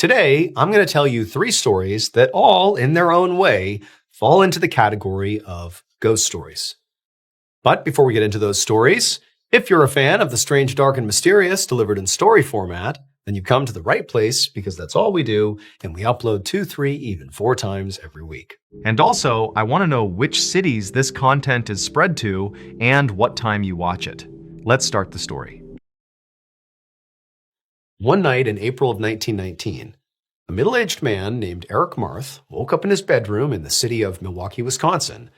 Today, I'm going to tell you 3 stories that all, in their own way, fall into the category of ghost stories. But before we get into those stories, if you're a fan of the strange, dark, and mysterious delivered in story format, then you've come to the right place because that's all we do, and we upload 2, 3, even 4 times every week. And also, I want to know which cities this content is spread to and what time you watch it. Let's start the story. One night in April of 1919, a middle-aged man named Eric Marth woke up in his bedroom in the city of Milwaukee, Wisconsin,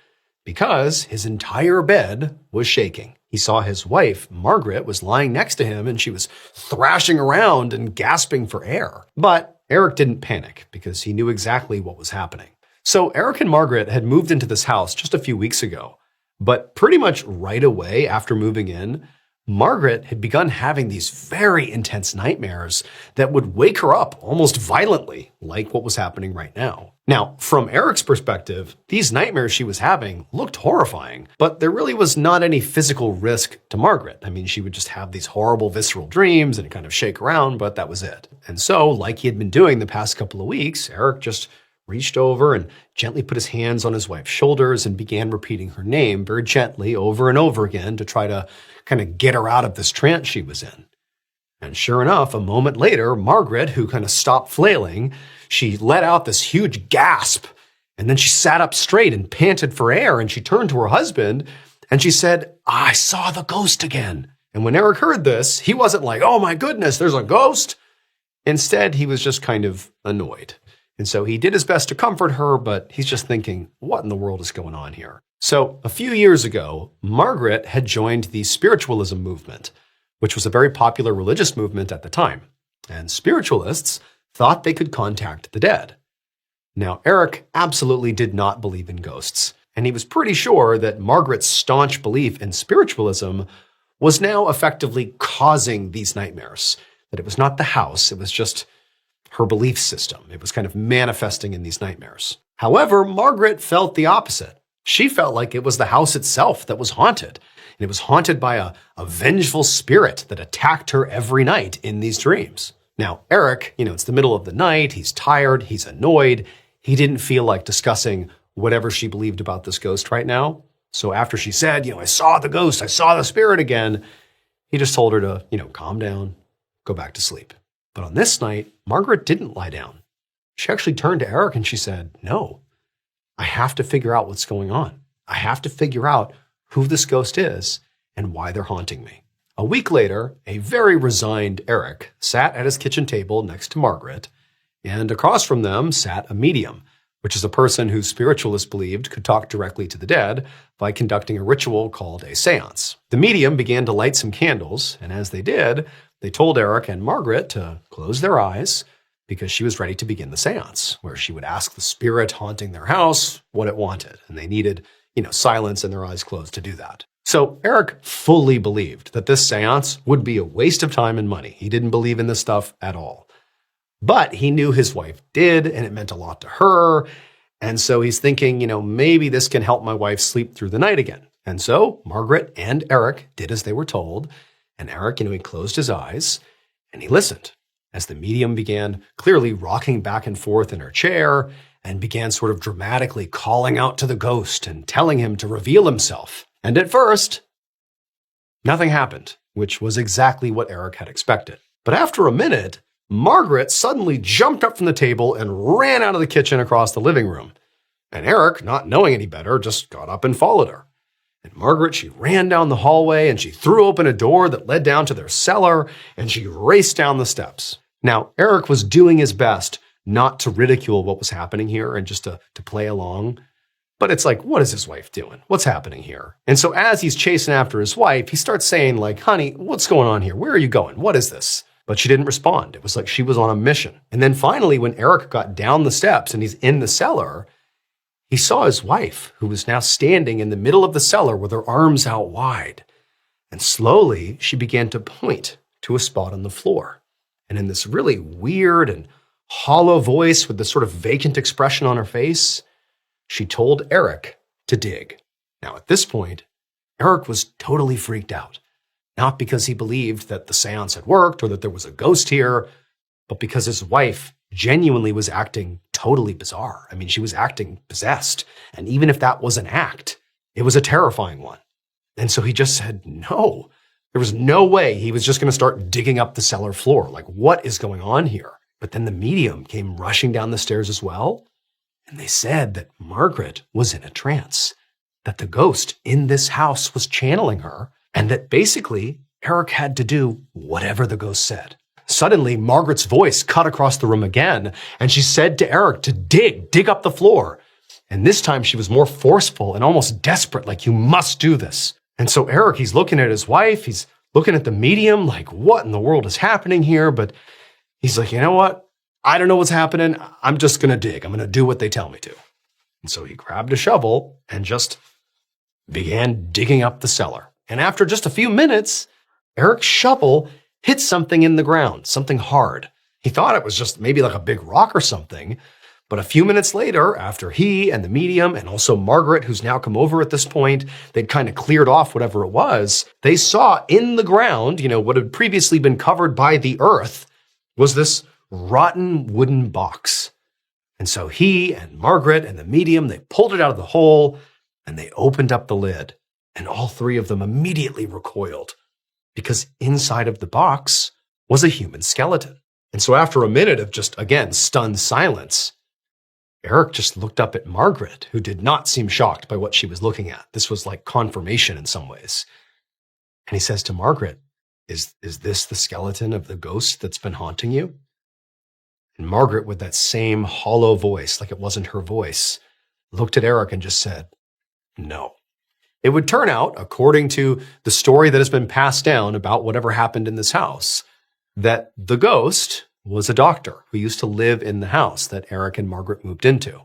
because his entire bed was shaking. He saw his wife, Margaret, was lying next to him and she was thrashing around and gasping for air. But Eric didn't panic because he knew exactly what was happening. So Eric and Margaret had moved into this house just a few weeks ago. But pretty much right away after moving in, Margaret had begun having these very intense nightmares that would wake her up almost violently, like what was happening right now. Now, from Eric's perspective, these nightmares she was having looked horrifying, but there really was not any physical risk to Margaret. I mean, she would just have these horrible visceral dreams and kind of shake around, but that was it. And so, like he had been doing the past couple of weeks, Eric just reached over and gently put his hands on his wife's shoulders and began repeating her name very gently over and over again to try to kind of get her out of this trance she was in. And sure enough, a moment later, Margaret, who kind of stopped flailing, she let out this huge gasp, and then she sat up straight and panted for air, and she turned to her husband and she said, "I saw the ghost again." And when Eric heard this, he wasn't like, "Oh my goodness, there's a ghost." Instead, he was just kind of annoyed. And so he did his best to comfort her, but he's just thinking, what in the world is going on here? So a few years ago, Margaret had joined the spiritualism movement, which was a very popular religious movement at the time. And spiritualists thought they could contact the dead. Now, Eric absolutely did not believe in ghosts, and he was pretty sure that Margaret's staunch belief in spiritualism was now effectively causing these nightmares, that it was not the house, it was just her belief system. It was kind of manifesting in these nightmares. However, Margaret felt the opposite. She felt like it was the house itself that was haunted. And it was haunted by a vengeful spirit that attacked her every night in these dreams. Now, Eric, it's the middle of the night. He's tired. He's annoyed. He didn't feel like discussing whatever she believed about this ghost right now. So after she said, "I saw the ghost, I saw the spirit again," he just told her to, calm down, go back to sleep. But on this night, Margaret didn't lie down. She actually turned to Eric and she said, "No, I have to figure out what's going on. I have to figure out who this ghost is and why they're haunting me." A week later, a very resigned Eric sat at his kitchen table next to Margaret, and across from them sat a medium, which is a person who spiritualists believed could talk directly to the dead by conducting a ritual called a seance. The medium began to light some candles, and as they did, they told Eric and Margaret to close their eyes because she was ready to begin the seance, where she would ask the spirit haunting their house what it wanted. And they needed, silence and their eyes closed to do that. So Eric fully believed that this seance would be a waste of time and money. He didn't believe in this stuff at all. But he knew his wife did, and it meant a lot to her. And so he's thinking, maybe this can help my wife sleep through the night again. And so Margaret and Eric did as they were told. And Eric, he closed his eyes and he listened as the medium began clearly rocking back and forth in her chair and began sort of dramatically calling out to the ghost and telling him to reveal himself. And at first, nothing happened, which was exactly what Eric had expected. But after a minute, Margaret suddenly jumped up from the table and ran out of the kitchen across the living room. And Eric, not knowing any better, just got up and followed her. And Margaret, she ran down the hallway and she threw open a door that led down to their cellar and she raced down the steps. Now, Eric was doing his best not to ridicule what was happening here and just to play along. But it's like, what is his wife doing? What's happening here? And so as he's chasing after his wife, he starts saying like, "Honey, what's going on here? Where are you going? What is this?" But she didn't respond. It was like she was on a mission. And then finally, when Eric got down the steps and he's in the cellar, he saw his wife, who was now standing in the middle of the cellar with her arms out wide. And slowly, she began to point to a spot on the floor. And in this really weird and hollow voice with this sort of vacant expression on her face, she told Eric to dig. Now, at this point, Eric was totally freaked out. Not because he believed that the seance had worked or that there was a ghost here, but because his wife genuinely was acting totally bizarre. I mean, she was acting possessed. And even if that was an act, it was a terrifying one. And so he just said no. There was no way he was just going to start digging up the cellar floor. Like, what is going on here? But then the medium came rushing down the stairs as well. And they said that Margaret was in a trance, that the ghost in this house was channeling her, and that basically Eric had to do whatever the ghost said. Suddenly, Margaret's voice cut across the room again, and she said to Eric to dig up the floor. And this time she was more forceful and almost desperate, like, you must do this. And so Eric, he's looking at his wife, he's looking at the medium, like, what in the world is happening here? But he's like, you know what? I don't know what's happening. I'm just going to dig. I'm going to do what they tell me to. And so he grabbed a shovel and just began digging up the cellar. And after just a few minutes, Eric's shovel hit something in the ground, something hard. He thought it was just maybe like a big rock or something. But a few minutes later, after he and the medium and also Margaret, who's now come over at this point, they'd kind of cleared off whatever it was, they saw in the ground, what had previously been covered by the earth was this rotten wooden box. And so he and Margaret and the medium, they pulled it out of the hole and they opened up the lid. And all three of them immediately recoiled because inside of the box was a human skeleton. And so after a minute of just, again, stunned silence, Eric just looked up at Margaret, who did not seem shocked by what she was looking at. This was like confirmation in some ways. And he says to Margaret, is this the skeleton of the ghost that's been haunting you? And Margaret, with that same hollow voice, like it wasn't her voice, looked at Eric and just said, no. It would turn out, according to the story that has been passed down about whatever happened in this house, that the ghost was a doctor who used to live in the house that Eric and Margaret moved into.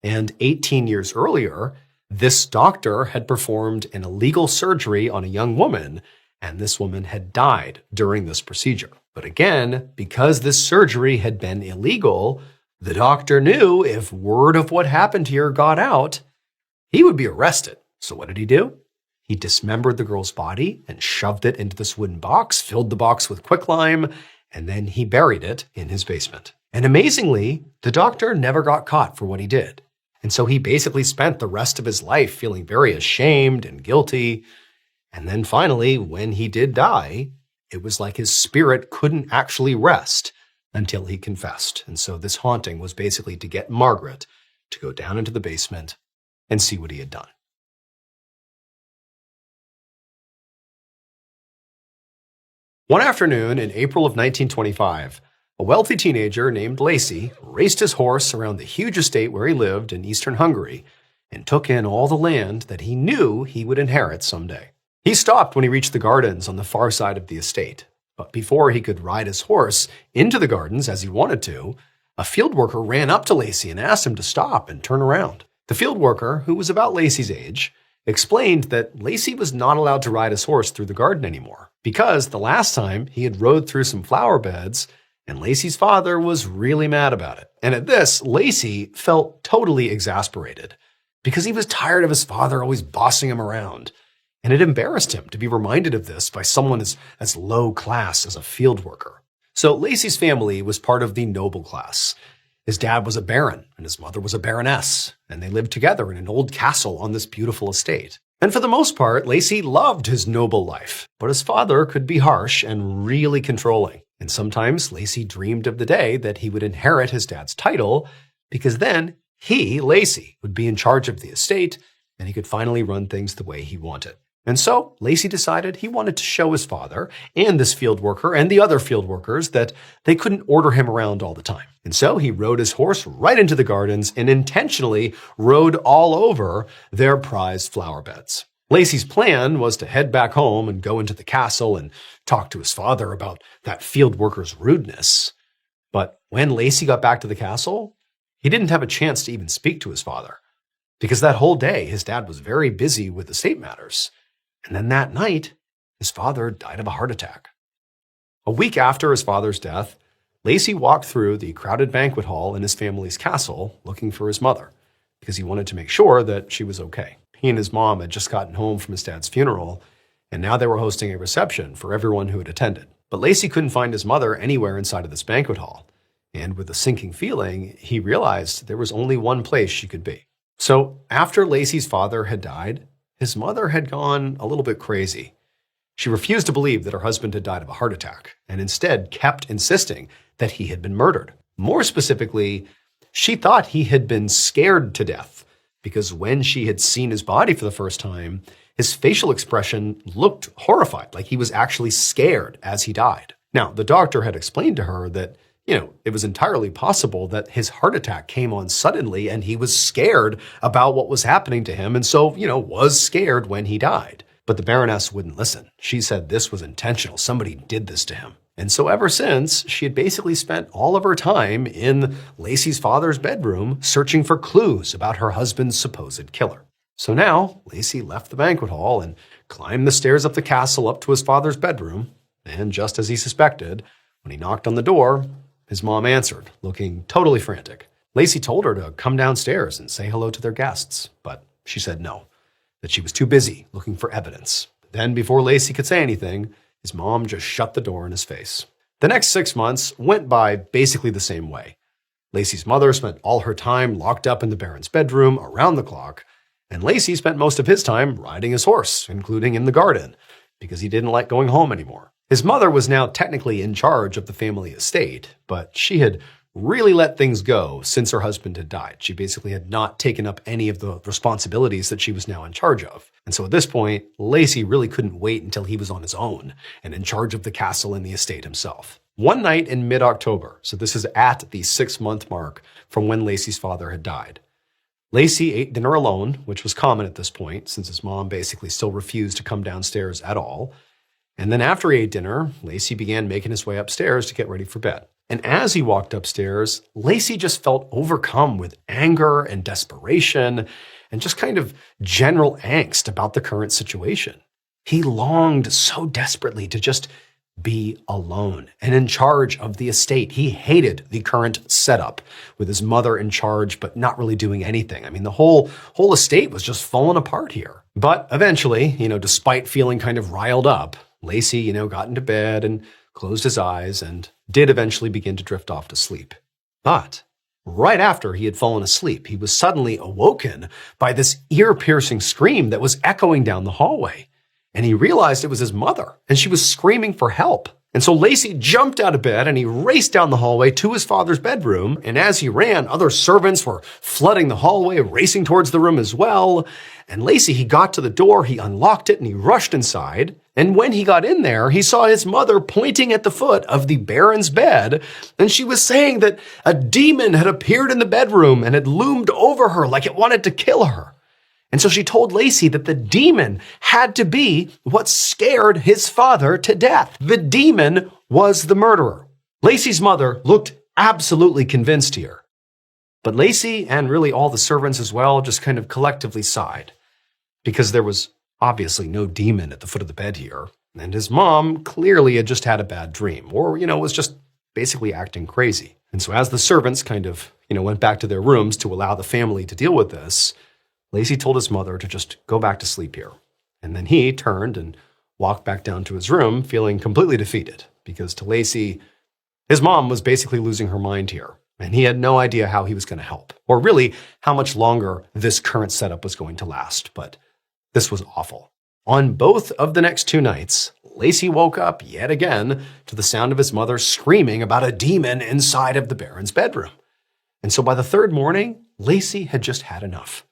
And 18 years earlier, this doctor had performed an illegal surgery on a young woman, and this woman had died during this procedure. But again, because this surgery had been illegal, the doctor knew if word of what happened here got out, he would be arrested. So what did he do? He dismembered the girl's body and shoved it into this wooden box, filled the box with quicklime, and then he buried it in his basement. And amazingly, the doctor never got caught for what he did. And so he basically spent the rest of his life feeling very ashamed and guilty. And then finally, when he did die, it was like his spirit couldn't actually rest until he confessed. And so this haunting was basically to get Margaret to go down into the basement and see what he had done. One afternoon in April of 1925, a wealthy teenager named Lacey raced his horse around the huge estate where he lived in eastern Hungary and took in all the land that he knew he would inherit someday. He stopped when he reached the gardens on the far side of the estate, but before he could ride his horse into the gardens as he wanted to, a field worker ran up to Lacey and asked him to stop and turn around. The field worker, who was about Lacey's age, explained that Lacey was not allowed to ride his horse through the garden anymore because the last time he had rode through some flower beds and Lacey's father was really mad about it. And at this, Lacey felt totally exasperated because he was tired of his father always bossing him around. And it embarrassed him to be reminded of this by someone as low class as a field worker. So Lacey's family was part of the noble class. His dad was a baron and his mother was a baroness, and they lived together in an old castle on this beautiful estate. And for the most part, Lacey loved his noble life, but his father could be harsh and really controlling. And sometimes Lacey dreamed of the day that he would inherit his dad's title, because then he, Lacey, would be in charge of the estate and he could finally run things the way he wanted. And so Lacey decided he wanted to show his father and this field worker and the other field workers that they couldn't order him around all the time. And so he rode his horse right into the gardens and intentionally rode all over their prized flower beds. Lacey's plan was to head back home and go into the castle and talk to his father about that field worker's rudeness. But when Lacey got back to the castle, he didn't have a chance to even speak to his father because that whole day his dad was very busy with estate matters. And then that night, his father died of a heart attack. A week after his father's death, Lacey walked through the crowded banquet hall in his family's castle looking for his mother because he wanted to make sure that she was okay. He and his mom had just gotten home from his dad's funeral, and now they were hosting a reception for everyone who had attended. But Lacey couldn't find his mother anywhere inside of this banquet hall. And with a sinking feeling, he realized there was only one place she could be. So after Lacey's father had died, his mother had gone a little bit crazy. She refused to believe that her husband had died of a heart attack and instead kept insisting that he had been murdered. More specifically, she thought he had been scared to death because when she had seen his body for the first time, his facial expression looked horrified, like he was actually scared as he died. Now, the doctor had explained to her that, it was entirely possible that his heart attack came on suddenly and he was scared about what was happening to him and so, was scared when he died. But the Baroness wouldn't listen. She said this was intentional. Somebody did this to him. And so ever since, she had basically spent all of her time in Lacey's father's bedroom searching for clues about her husband's supposed killer. So now, Lacey left the banquet hall and climbed the stairs up the castle up to his father's bedroom. And just as he suspected, when he knocked on the door, his mom answered, looking totally frantic. Lacey told her to come downstairs and say hello to their guests, but she said no, that she was too busy looking for evidence. Then, before Lacey could say anything, his mom just shut the door in his face. The next 6 months went by basically the same way. Lacey's mother spent all her time locked up in the Baron's bedroom around the clock, and Lacey spent most of his time riding his horse, including in the garden, because he didn't like going home anymore. His mother was now technically in charge of the family estate, but she had really let things go since her husband had died. She basically had not taken up any of the responsibilities that she was now in charge of. And so at this point, Lacey really couldn't wait until he was on his own and in charge of the castle and the estate himself. One night in mid-October, so this is at the 6-month mark from when Lacey's father had died, Lacey ate dinner alone, which was common at this point since his mom basically still refused to come downstairs at all. And then after he ate dinner, Lacey began making his way upstairs to get ready for bed. And as he walked upstairs, Lacey just felt overcome with anger and desperation and just kind of general angst about the current situation. He longed so desperately to just be alone and in charge of the estate. He hated the current setup with his mother in charge, but not really doing anything. I mean, the whole estate was just falling apart here. But eventually, despite feeling kind of riled up, Lacey, got into bed and closed his eyes and did eventually begin to drift off to sleep. But right after he had fallen asleep, he was suddenly awoken by this ear-piercing scream that was echoing down the hallway. And he realized it was his mother, and she was screaming for help. And so Lacey jumped out of bed and he raced down the hallway to his father's bedroom. And as he ran, other servants were flooding the hallway, racing towards the room as well. And Lacey, he got to the door, he unlocked it, and he rushed inside. And when he got in there, he saw his mother pointing at the foot of the Baron's bed. And she was saying that a demon had appeared in the bedroom and had loomed over her like it wanted to kill her. And so she told Lacey that the demon had to be what scared his father to death. The demon was the murderer. Lacey's mother looked absolutely convinced here. But Lacey, and really all the servants as well, just kind of collectively sighed because there was obviously no demon at the foot of the bed here. And his mom clearly had just had a bad dream or, was just basically acting crazy. And so as the servants kind of, went back to their rooms to allow the family to deal with this, Lacey told his mother to just go back to sleep here. And then he turned and walked back down to his room, feeling completely defeated, because to Lacey, his mom was basically losing her mind here, and he had no idea how he was going to help, or really how much longer this current setup was going to last. But this was awful. On both of the next 2 nights, Lacey woke up yet again to the sound of his mother screaming about a demon inside of the Baron's bedroom. And so by the 3rd morning, Lacey had just had enough.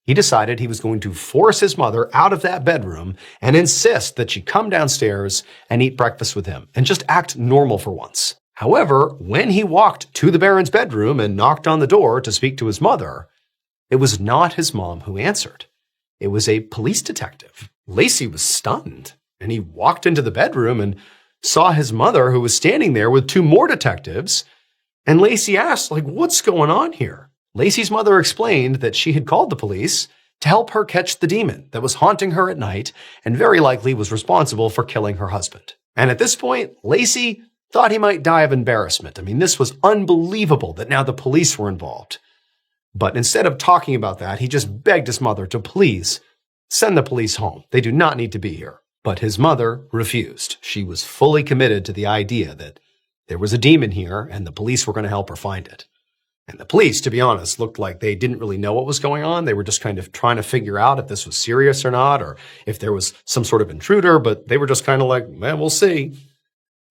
He decided he was going to force his mother out of that bedroom and insist that she come downstairs and eat breakfast with him and just act normal for once. However, when he walked to the Baron's bedroom and knocked on the door to speak to his mother, it was not his mom who answered. It was a police detective. Lacey was stunned, and he walked into the bedroom and saw his mother, who was standing there with 2 more detectives. And Lacey asked, what's going on here? Lacey's mother explained that she had called the police to help her catch the demon that was haunting her at night and very likely was responsible for killing her husband. And at this point, Lacey thought he might die of embarrassment. I mean, this was unbelievable that now the police were involved. But instead of talking about that, he just begged his mother to please send the police home. They do not need to be here. But his mother refused. She was fully committed to the idea that There was a demon here, and the police were going to help her find it. And the police, to be honest, looked like they didn't really know what was going on. They were just kind of trying to figure out if this was serious or not, or if there was some sort of intruder, but they were just kind of like, man, we'll see.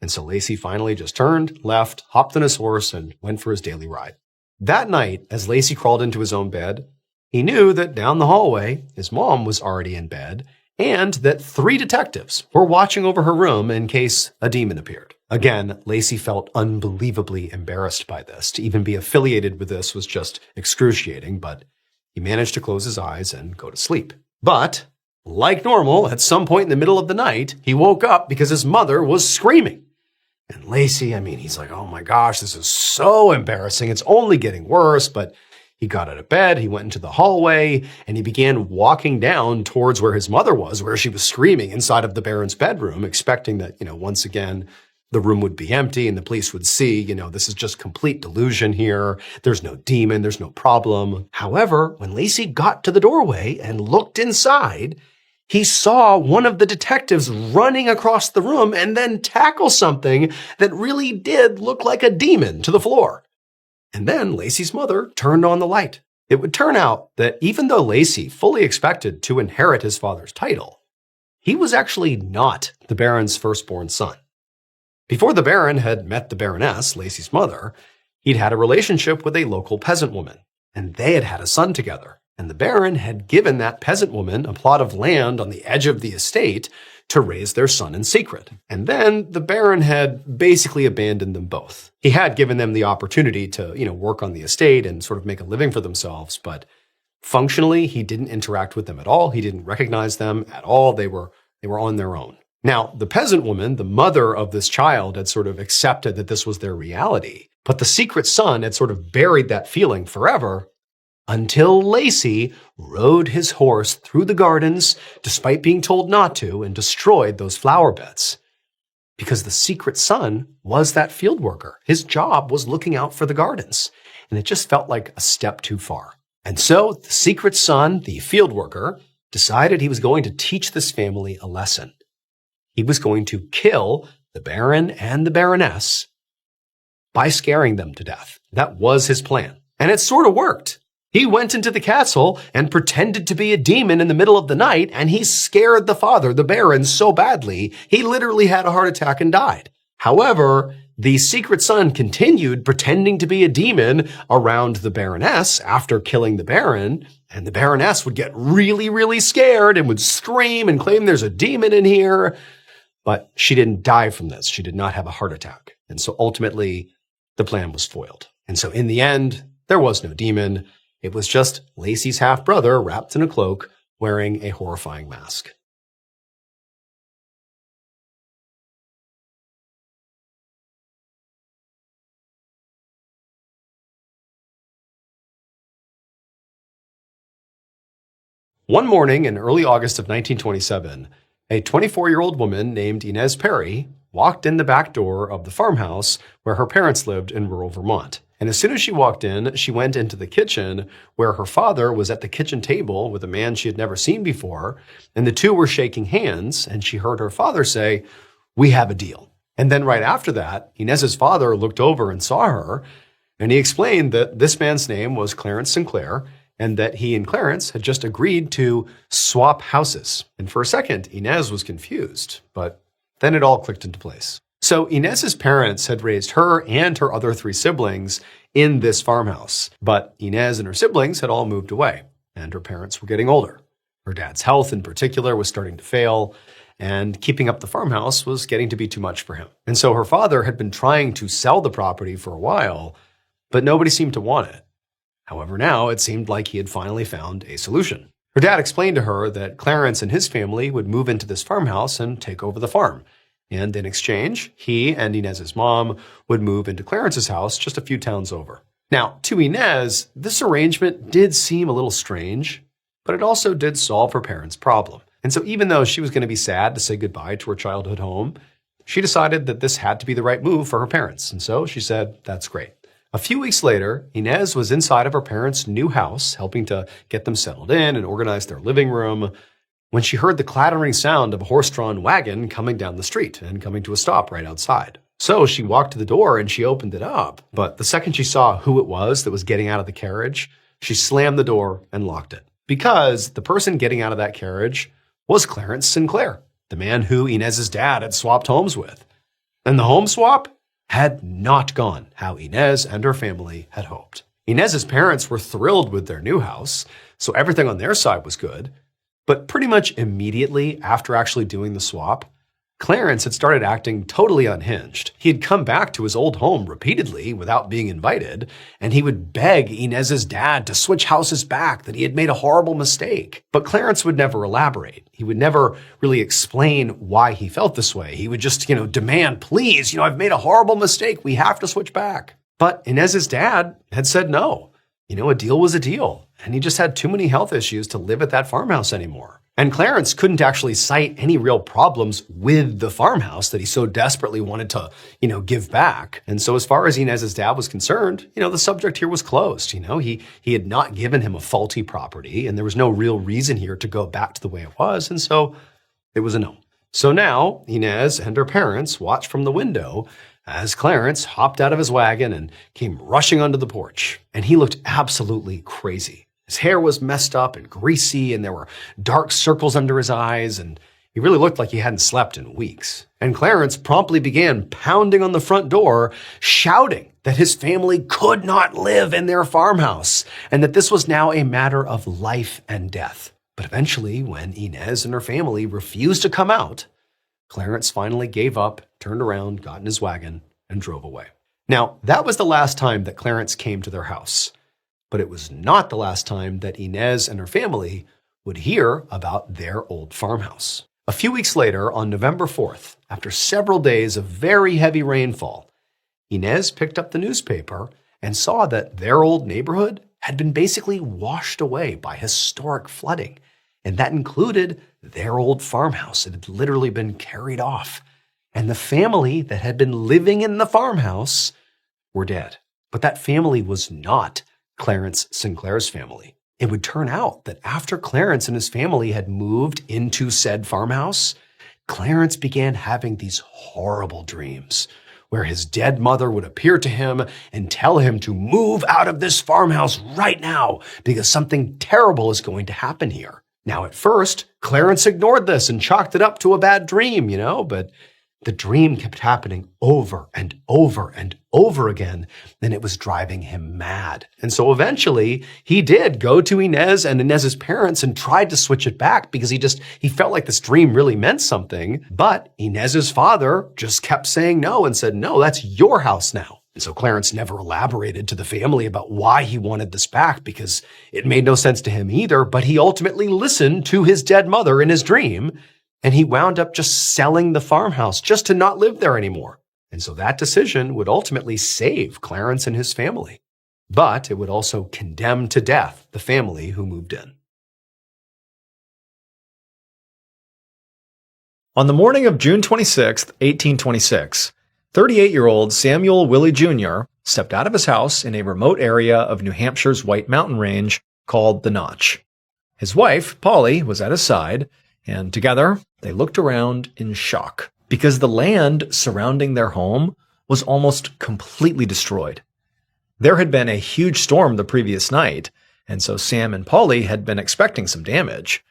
And so Lacey finally just turned, left, hopped on his horse, and went for his daily ride. That night, as Lacey crawled into his own bed, he knew that down the hallway, his mom was already in bed, and that 3 detectives were watching over her room in case a demon appeared. Again, Lacey felt unbelievably embarrassed by this. To even be affiliated with this was just excruciating, but he managed to close his eyes and go to sleep. But, like normal, at some point in the middle of the night, he woke up because his mother was screaming. And Lacey, he's like, oh my gosh, this is so embarrassing. It's only getting worse. But he got out of bed, he went into the hallway, and he began walking down towards where his mother was, where she was screaming inside of the Baron's bedroom, expecting that, once again, the room would be empty and the police would see, this is just complete delusion here. There's no demon, there's no problem. However, when Lacey got to the doorway and looked inside, he saw one of the detectives running across the room and then tackle something that really did look like a demon to the floor. And then Lacey's mother turned on the light. It would turn out that even though Lacey fully expected to inherit his father's title, he was actually not the Baron's firstborn son. Before the Baron had met the Baroness, Lacey's mother, he'd had a relationship with a local peasant woman, and they had had a son together. And the Baron had given that peasant woman a plot of land on the edge of the estate to raise their son in secret. And then the Baron had basically abandoned them both. He had given them the opportunity to, work on the estate and sort of make a living for themselves, but functionally, he didn't interact with them at all. He didn't recognize them at all. They were on their own. Now, the peasant woman, the mother of this child, had sort of accepted that this was their reality, but the secret son had sort of buried that feeling forever until Lacey rode his horse through the gardens, despite being told not to, and destroyed those flower beds. Because the secret son was that field worker. His job was looking out for the gardens, and it just felt like a step too far. And so the secret son, the field worker, decided he was going to teach this family a lesson. He was going to kill the Baron and the Baroness by scaring them to death. That was his plan. And it sort of worked. He went into the castle and pretended to be a demon in the middle of the night, and he scared the father, the Baron, so badly, he literally had a heart attack and died. However, the secret son continued pretending to be a demon around the Baroness after killing the Baron, and the Baroness would get really, really scared and would scream and claim there's a demon in here. But she didn't die from this. She did not have a heart attack. And so ultimately, the plan was foiled. And so in the end, there was no demon. It was just Lacey's half-brother wrapped in a cloak, wearing a horrifying mask. One morning in early August of 1927, a 24-year-old woman named Inez Perry walked in the back door of the farmhouse where her parents lived in rural Vermont. And as soon as she walked in, she went into the kitchen where her father was at the kitchen table with a man she had never seen before, and the two were shaking hands, and she heard her father say, "We have a deal." And then right after that, Inez's father looked over and saw her, and he explained that this man's name was Clarence Sinclair, and that he and Clarence had just agreed to swap houses. And for a second, Inez was confused, but then it all clicked into place. So Inez's parents had raised her and her other 3 siblings in this farmhouse, but Inez and her siblings had all moved away, and her parents were getting older. Her dad's health in particular was starting to fail, and keeping up the farmhouse was getting to be too much for him. And so her father had been trying to sell the property for a while, but nobody seemed to want it. However, now it seemed like he had finally found a solution. Her dad explained to her that Clarence and his family would move into this farmhouse and take over the farm. And in exchange, he and Inez's mom would move into Clarence's house just a few towns over. Now, to Inez, this arrangement did seem a little strange, but it also did solve her parents' problem. And so even though she was going to be sad to say goodbye to her childhood home, she decided that this had to be the right move for her parents. And so she said, "That's great." A few weeks later, Inez was inside of her parents' new house, helping to get them settled in and organize their living room, when she heard the clattering sound of a horse-drawn wagon coming down the street and coming to a stop right outside. So she walked to the door and she opened it up. But the second she saw who it was that was getting out of the carriage, she slammed the door and locked it. Because the person getting out of that carriage was Clarence Sinclair, the man who Inez's dad had swapped homes with. And the home swap had not gone how Inez and her family had hoped. Inez's parents were thrilled with their new house, so everything on their side was good. But pretty much immediately after actually doing the swap, Clarence had started acting totally unhinged. He had come back to his old home repeatedly without being invited, and he would beg Inez's dad to switch houses back, that he had made a horrible mistake. But Clarence would never elaborate. He would never really explain why he felt this way. He would just, demand, please, I've made a horrible mistake. We have to switch back. But Inez's dad had said no. A deal was a deal, and he just had too many health issues to live at that farmhouse anymore. And Clarence couldn't actually cite any real problems with the farmhouse that he so desperately wanted to, give back. And so as far as Inez's dad was concerned, the subject here was closed. He had not given him a faulty property, and there was no real reason here to go back to the way it was. And so it was a no. So now Inez and her parents watched from the window as Clarence hopped out of his wagon and came rushing onto the porch. And he looked absolutely crazy. His hair was messed up and greasy, and there were dark circles under his eyes, and he really looked like he hadn't slept in weeks. And Clarence promptly began pounding on the front door, shouting that his family could not live in their farmhouse, and that this was now a matter of life and death. But eventually, when Inez and her family refused to come out, Clarence finally gave up, turned around, got in his wagon, and drove away. Now, that was the last time that Clarence came to their house. But it was not the last time that Inez and her family would hear about their old farmhouse. A few weeks later, on November 4th, after several days of very heavy rainfall, Inez picked up the newspaper and saw that their old neighborhood had been basically washed away by historic flooding. And that included their old farmhouse. It had literally been carried off. And the family that had been living in the farmhouse were dead. But that family was not Clarence Sinclair's family. It would turn out that after Clarence and his family had moved into said farmhouse, Clarence began having these horrible dreams where his dead mother would appear to him and tell him to move out of this farmhouse right now because something terrible is going to happen here. Now, at first, Clarence ignored this and chalked it up to a bad dream, but the dream kept happening over and over and over again, and it was driving him mad. And so eventually, he did go to Inez and Inez's parents and tried to switch it back because he felt like this dream really meant something. But Inez's father just kept saying no and said, no, that's your house now. And so Clarence never elaborated to the family about why he wanted this back because it made no sense to him either, but he ultimately listened to his dead mother in his dream, and he wound up just selling the farmhouse just to not live there anymore. And so that decision would ultimately save Clarence and his family. But it would also condemn to death the family who moved in. On the morning of June 26, 1826, 38-year-old Samuel Willie Jr. stepped out of his house in a remote area of New Hampshire's White Mountain Range called the Notch. His wife, Polly, was at his side, and together they looked around in shock because the land surrounding their home was almost completely destroyed. There had been a huge storm the previous night, and so Sam and Polly had been expecting some damage.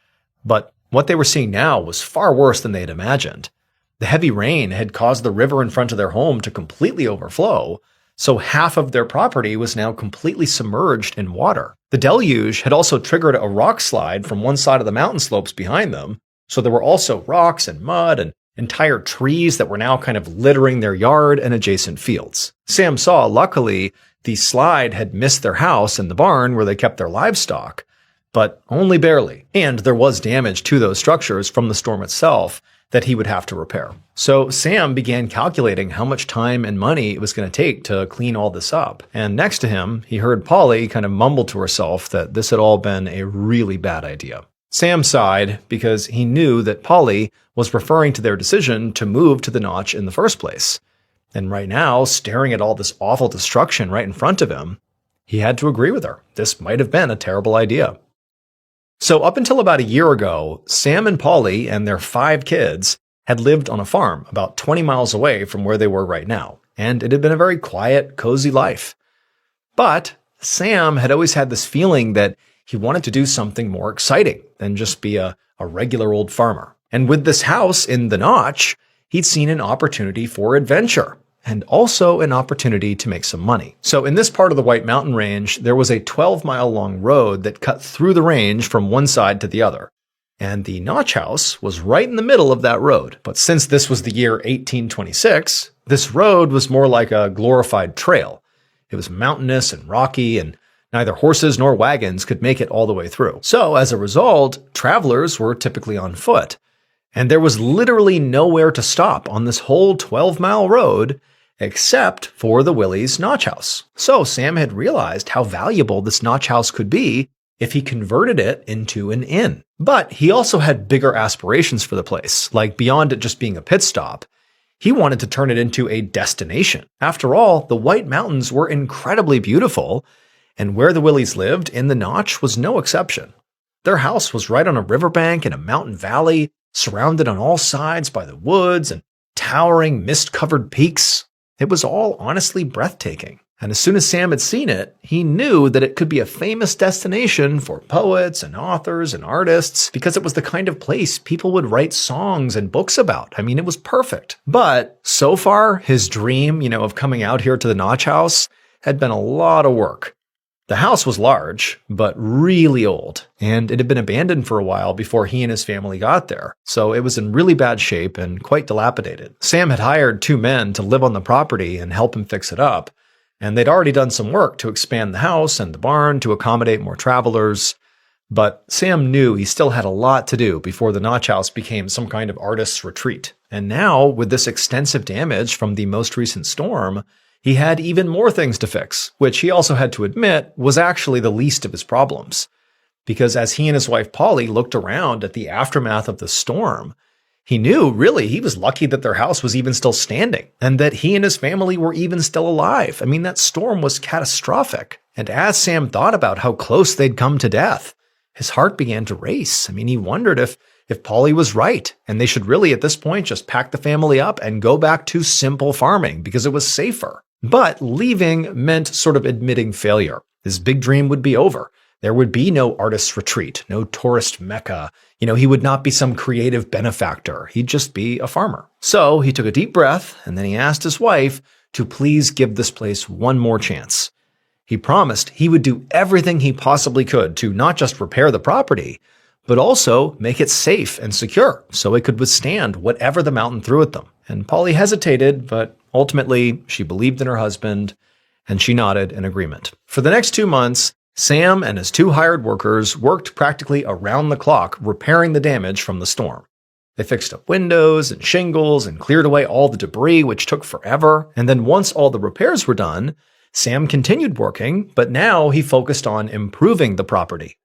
But what they were seeing now was far worse than they had imagined. The heavy rain had caused the river in front of their home to completely overflow, so half of their property was now completely submerged in water. The deluge had also triggered a rock slide from one side of the mountain slopes behind them, so there were also rocks and mud and entire trees that were now kind of littering their yard and adjacent fields. Sam saw, luckily, the slide had missed their house and the barn where they kept their livestock, but only barely. And there was damage to those structures from the storm itself that he would have to repair. So Sam began calculating how much time and money it was going to take to clean all this up. And next to him, he heard Polly kind of mumble to herself that this had all been a really bad idea. Sam sighed because he knew that Polly was referring to their decision to move to the Notch in the first place. And right now, staring at all this awful destruction right in front of him, he had to agree with her. This might have been a terrible idea. So up until about a year ago, Sam and Polly and their 5 kids had lived on a farm about 20 miles away from where they were right now, and it had been a very quiet, cozy life. But Sam had always had this feeling that he wanted to do something more exciting than just be a regular old farmer. And with this house in the Notch, he'd seen an opportunity for adventure and also an opportunity to make some money. So in this part of the White Mountain Range, there was a 12-mile long road that cut through the range from one side to the other. And the Notch house was right in the middle of that road. But since this was the year 1826, this road was more like a glorified trail. It was mountainous and rocky, and neither horses nor wagons could make it all the way through. So as a result, travelers were typically on foot. And there was literally nowhere to stop on this whole 12-mile road except for the Willie's Notch house. So Sam had realized how valuable this Notch house could be if he converted it into an inn. But he also had bigger aspirations for the place, like beyond it just being a pit stop. He wanted to turn it into a destination. After all, the White Mountains were incredibly beautiful, and where the Willies lived in the Notch was no exception. Their house was right on a riverbank in a mountain valley, surrounded on all sides by the woods and towering mist-covered peaks. It was all honestly breathtaking. And as soon as Sam had seen it, he knew that it could be a famous destination for poets and authors and artists because it was the kind of place people would write songs and books about. I mean, it was perfect. But so far, his dream, of coming out here to the Notch house had been a lot of work. The house was large, but really old, and it had been abandoned for a while before he and his family got there, so it was in really bad shape and quite dilapidated. Sam had hired 2 men to live on the property and help him fix it up, and they'd already done some work to expand the house and the barn to accommodate more travelers, but Sam knew he still had a lot to do before the Notch house became some kind of artist's retreat. And now, with this extensive damage from the most recent storm, he had even more things to fix, which he also had to admit was actually the least of his problems. Because as he and his wife Polly looked around at the aftermath of the storm, he knew really he was lucky that their house was even still standing and that he and his family were even still alive. I mean, that storm was catastrophic. And as Sam thought about how close they'd come to death, his heart began to race. I mean, he wondered if Polly was right and they should really at this point just pack the family up and go back to simple farming because it was safer. But leaving meant sort of admitting failure. His big dream would be over. There would be no artist's retreat, no tourist mecca. He would not be some creative benefactor. He'd just be a farmer. So he took a deep breath and then he asked his wife to please give this place one more chance. He promised he would do everything he possibly could to not just repair the property, but also make it safe and secure so it could withstand whatever the mountain threw at them. And Polly hesitated, but ultimately she believed in her husband and she nodded in agreement. For the next 2 months, Sam and his 2 hired workers worked practically around the clock repairing the damage from the storm. They fixed up windows and shingles and cleared away all the debris, which took forever. And then once all the repairs were done, Sam continued working, but now he focused on improving the property.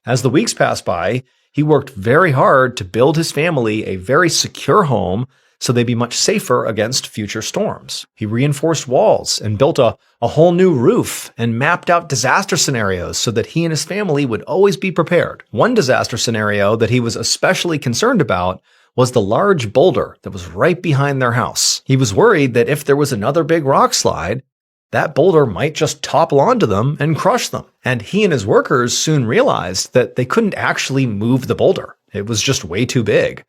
As the weeks passed by, he worked very hard to build his family a very secure home so they'd be much safer against future storms. He reinforced walls and built a whole new roof and mapped out disaster scenarios so that he and his family would always be prepared. One disaster scenario that he was especially concerned about was the large boulder that was right behind their house. He was worried that if there was another big rock slide, that boulder might just topple onto them and crush them. And he and his workers soon realized that they couldn't actually move the boulder. It was just way too big.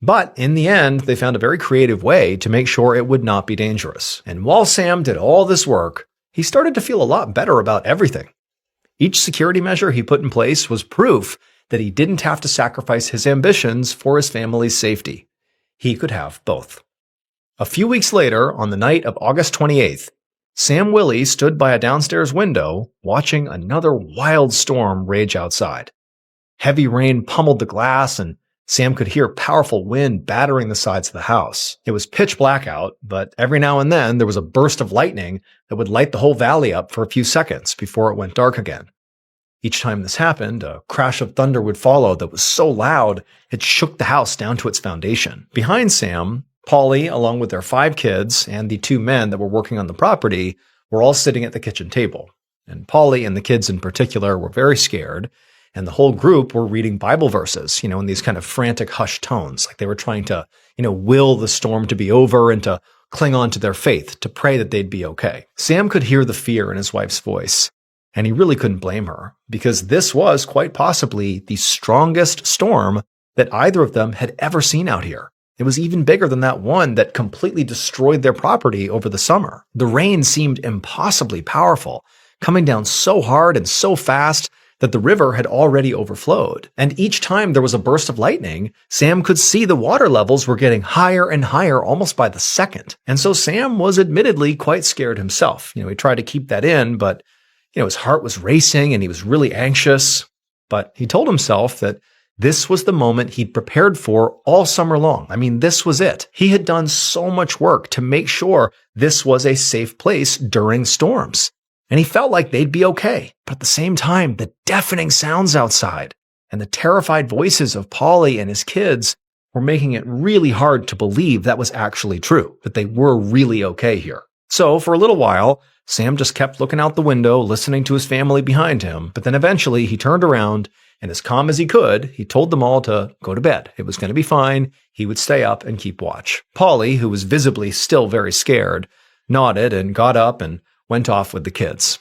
But in the end, they found a very creative way to make sure it would not be dangerous. And while Sam did all this work, he started to feel a lot better about everything. Each security measure he put in place was proof that he didn't have to sacrifice his ambitions for his family's safety. He could have both. A few weeks later, on the night of August 28th, Sam Willie stood by a downstairs window watching another wild storm rage outside. Heavy rain pummeled the glass and Sam could hear powerful wind battering the sides of the house. It was pitch black out, but every now and then there was a burst of lightning that would light the whole valley up for a few seconds before it went dark again. Each time this happened, a crash of thunder would follow that was so loud it shook the house down to its foundation. Behind Sam, Polly, along with their 5 kids and the 2 men that were working on the property, were all sitting at the kitchen table. And Polly and the kids in particular were very scared, and the whole group were reading Bible verses, in these kind of frantic hushed tones, like they were trying to, will the storm to be over and to cling on to their faith, to pray that they'd be okay. Sam could hear the fear in his wife's voice, and he really couldn't blame her, because this was quite possibly the strongest storm that either of them had ever seen out here. It was even bigger than that one that completely destroyed their property over the summer. The rain seemed impossibly powerful, coming down so hard and so fast that the river had already overflowed. And each time there was a burst of lightning, Sam could see the water levels were getting higher and higher almost by the second. And so Sam was admittedly quite scared himself. He tried to keep that in, but his heart was racing and he was really anxious. But he told himself that this was the moment he'd prepared for all summer long. I mean, this was it. He had done so much work to make sure this was a safe place during storms. And he felt like they'd be okay. But at the same time, the deafening sounds outside and the terrified voices of Polly and his kids were making it really hard to believe that was actually true, that they were really okay here. So for a little while, Sam just kept looking out the window, listening to his family behind him. But then eventually he turned around, and as calm as he could, he told them all to go to bed. It was going to be fine. He would stay up and keep watch. Polly, who was visibly still very scared, nodded and got up and went off with the kids.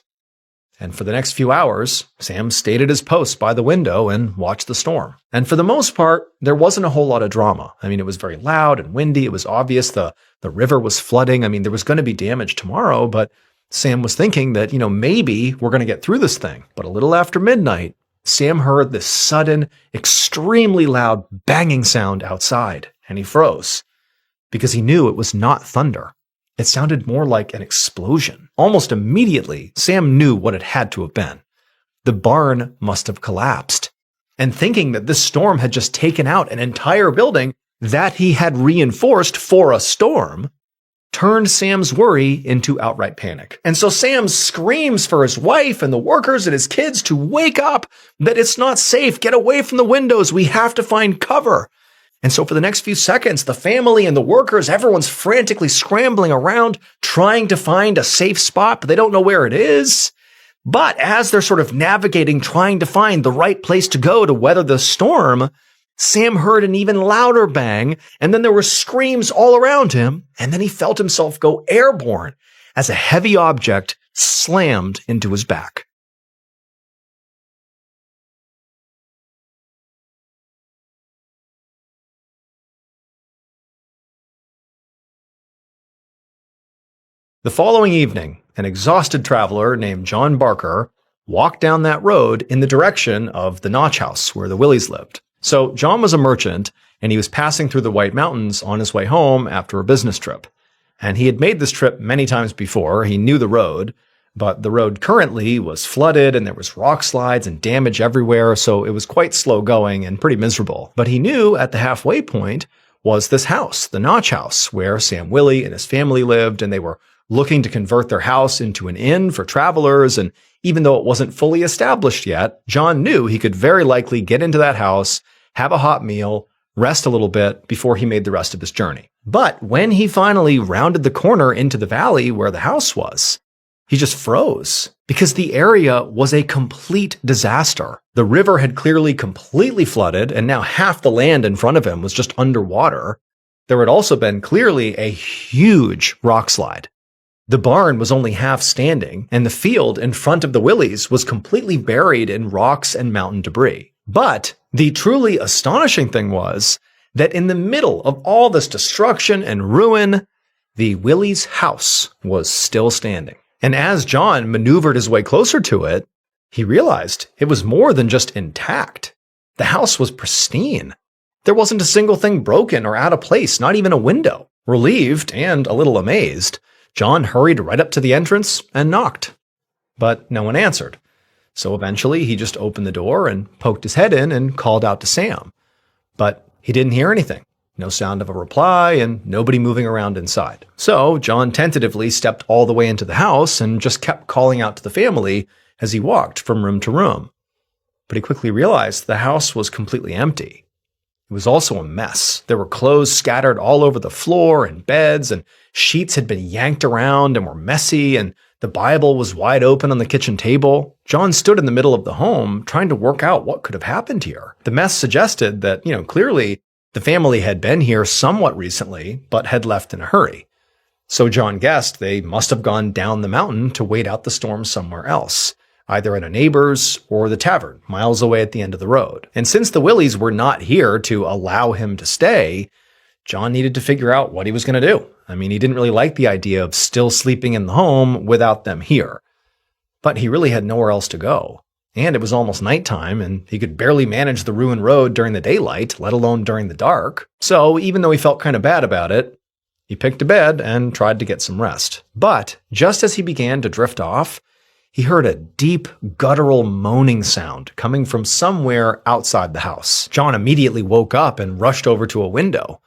And for the next few hours, Sam stayed at his post by the window and watched the storm. And for the most part, there wasn't a whole lot of drama. I mean, it was very loud and windy. It was obvious the river was flooding. I mean, there was going to be damage tomorrow, but Sam was thinking that, maybe we're going to get through this thing. But a little after midnight, Sam heard this sudden, extremely loud banging sound outside, and he froze because he knew it was not thunder. It sounded more like an explosion. Almost immediately, Sam knew what it had to have been. The barn must have collapsed. And thinking that this storm had just taken out an entire building that he had reinforced for a storm, turned Sam's worry into outright panic. And so Sam screams for his wife and the workers and his kids to wake up, that it's not safe. Get away from the windows. We have to find cover. And so for the next few seconds, the family and the workers, everyone's frantically scrambling around, trying to find a safe spot, but they don't know where it is. But as they're sort of navigating, trying to find the right place to go to weather the storm, Sam heard an even louder bang, and then there were screams all around him, and then he felt himself go airborne as a heavy object slammed into his back. The following evening, an exhausted traveler named John Barker walked down that road in the direction of the Notch house where the Willies lived. So John was a merchant, and he was passing through the White Mountains on his way home after a business trip. And he had made this trip many times before. He knew the road, but the road currently was flooded and there was rock slides and damage everywhere, so it was quite slow going and pretty miserable. But he knew at the halfway point was this house, the Notch house, where Sam Willie and his family lived, and they were looking to convert their house into an inn for travelers. And even though it wasn't fully established yet, John knew he could very likely get into that house, have a hot meal, rest a little bit before he made the rest of his journey. But when he finally rounded the corner into the valley where the house was, he just froze because the area was a complete disaster. The river had clearly completely flooded, and now half the land in front of him was just underwater. There had also been clearly a huge rock slide. The barn was only half standing, and the field in front of the Willies was completely buried in rocks and mountain debris. But the truly astonishing thing was that in the middle of all this destruction and ruin, the Willies' house was still standing. And as John maneuvered his way closer to it, he realized it was more than just intact. The house was pristine. There wasn't a single thing broken or out of place, not even a window. Relieved and a little amazed, John hurried right up to the entrance and knocked. But no one answered. So eventually he just opened the door and poked his head in and called out to Sam. But he didn't hear anything. No sound of a reply and nobody moving around inside. So John tentatively stepped all the way into the house and just kept calling out to the family as he walked from room to room. But he quickly realized the house was completely empty. It was also a mess. There were clothes scattered all over the floor and beds, and sheets had been yanked around and were messy, and The Bible was wide open on the kitchen table. John stood in the middle of the home trying to work out what could have happened here. The mess suggested that, clearly the family had been here somewhat recently, but had left in a hurry. So John guessed they must have gone down the mountain to wait out the storm somewhere else, either at a neighbor's or the tavern, miles away at the end of the road. And since the Willies were not here to allow him to stay, John needed to figure out what he was going to do. He didn't really like the idea of still sleeping in the home without them here. But he really had nowhere else to go. And it was almost nighttime, and he could barely manage the ruined road during the daylight, let alone during the dark. So even though he felt kind of bad about it, he picked a bed and tried to get some rest. But just as he began to drift off, he heard a deep, guttural moaning sound coming from somewhere outside the house. John immediately woke up and rushed over to a window.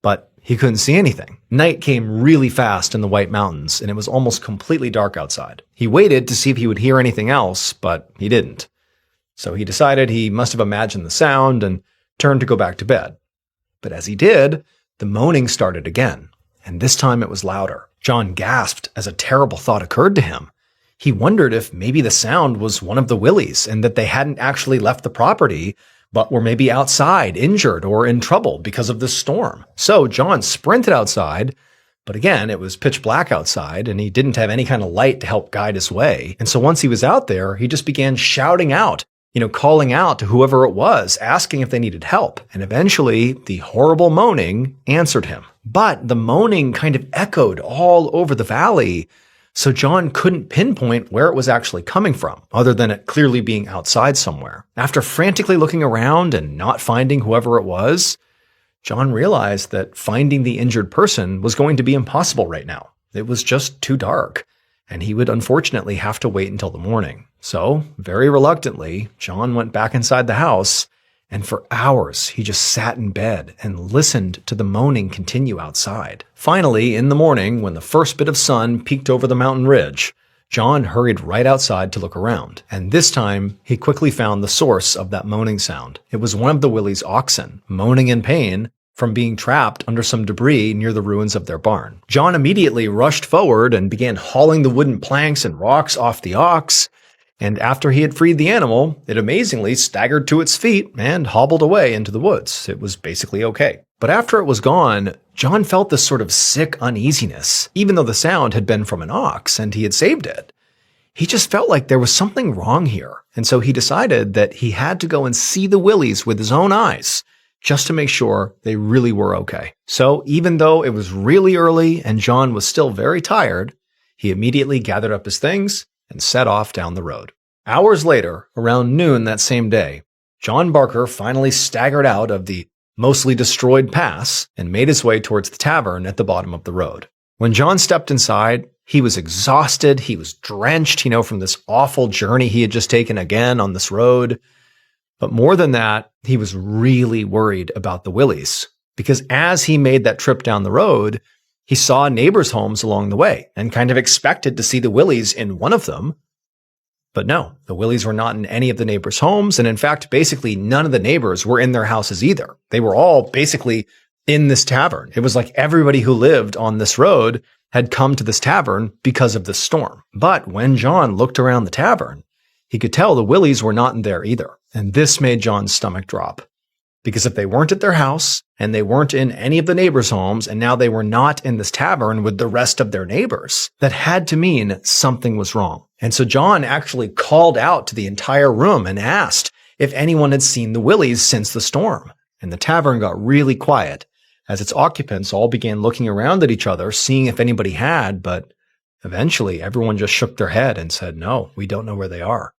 But he couldn't see anything. Night came really fast in the White Mountains, and it was almost completely dark outside. He waited to see if he would hear anything else, but he didn't. So he decided he must have imagined the sound and turned to go back to bed. But as he did, the moaning started again, and this time it was louder. John gasped as a terrible thought occurred to him. He wondered if maybe the sound was one of the Willies and that they hadn't actually left the property, but were maybe outside, injured or in trouble because of this storm. So John sprinted outside, but again, it was pitch black outside and he didn't have any kind of light to help guide his way. And so once he was out there, he just began shouting out, calling out to whoever it was, asking if they needed help. And eventually, the horrible moaning answered him. But the moaning kind of echoed all over the valley, so John couldn't pinpoint where it was actually coming from, other than it clearly being outside somewhere. After frantically looking around and not finding whoever it was, John realized that finding the injured person was going to be impossible right now. It was just too dark, and he would unfortunately have to wait until the morning. So, very reluctantly, John went back inside the house, and for hours he just sat in bed and listened to the moaning continue outside. Finally, in the morning, when the first bit of sun peeked over the mountain ridge, John hurried right outside to look around. And this time, he quickly found the source of that moaning sound. It was one of the Willie's oxen, moaning in pain from being trapped under some debris near the ruins of their barn. John immediately rushed forward and began hauling the wooden planks and rocks off the ox. And after he had freed the animal, it amazingly staggered to its feet and hobbled away into the woods. It was basically okay. But after it was gone, John felt this sort of sick uneasiness, even though the sound had been from an ox and he had saved it. He just felt like there was something wrong here. And so he decided that he had to go and see the Willies with his own eyes, just to make sure they really were okay. So even though it was really early and John was still very tired, he immediately gathered up his things and set off down the road. Hours later, around noon that same day, John Barker finally staggered out of the mostly destroyed pass and made his way towards the tavern at the bottom of the road. When John stepped inside, he was exhausted. He was drenched, from this awful journey he had just taken again on this road. But more than that, he was really worried about the Willies, because as he made that trip down the road, he saw neighbors' homes along the way and kind of expected to see the Willies in one of them. But no, the Willies were not in any of the neighbors' homes. And in fact, basically none of the neighbors were in their houses either. They were all basically in this tavern. It was like everybody who lived on this road had come to this tavern because of the storm. But when John looked around the tavern, he could tell the Willies were not in there either. And this made John's stomach drop. Because if they weren't at their house, and they weren't in any of the neighbors' homes, and now they were not in this tavern with the rest of their neighbors, that had to mean something was wrong. And so John actually called out to the entire room and asked if anyone had seen the Willies since the storm. And the tavern got really quiet as its occupants all began looking around at each other, seeing if anybody had, but eventually everyone just shook their head and said, no, we don't know where they are.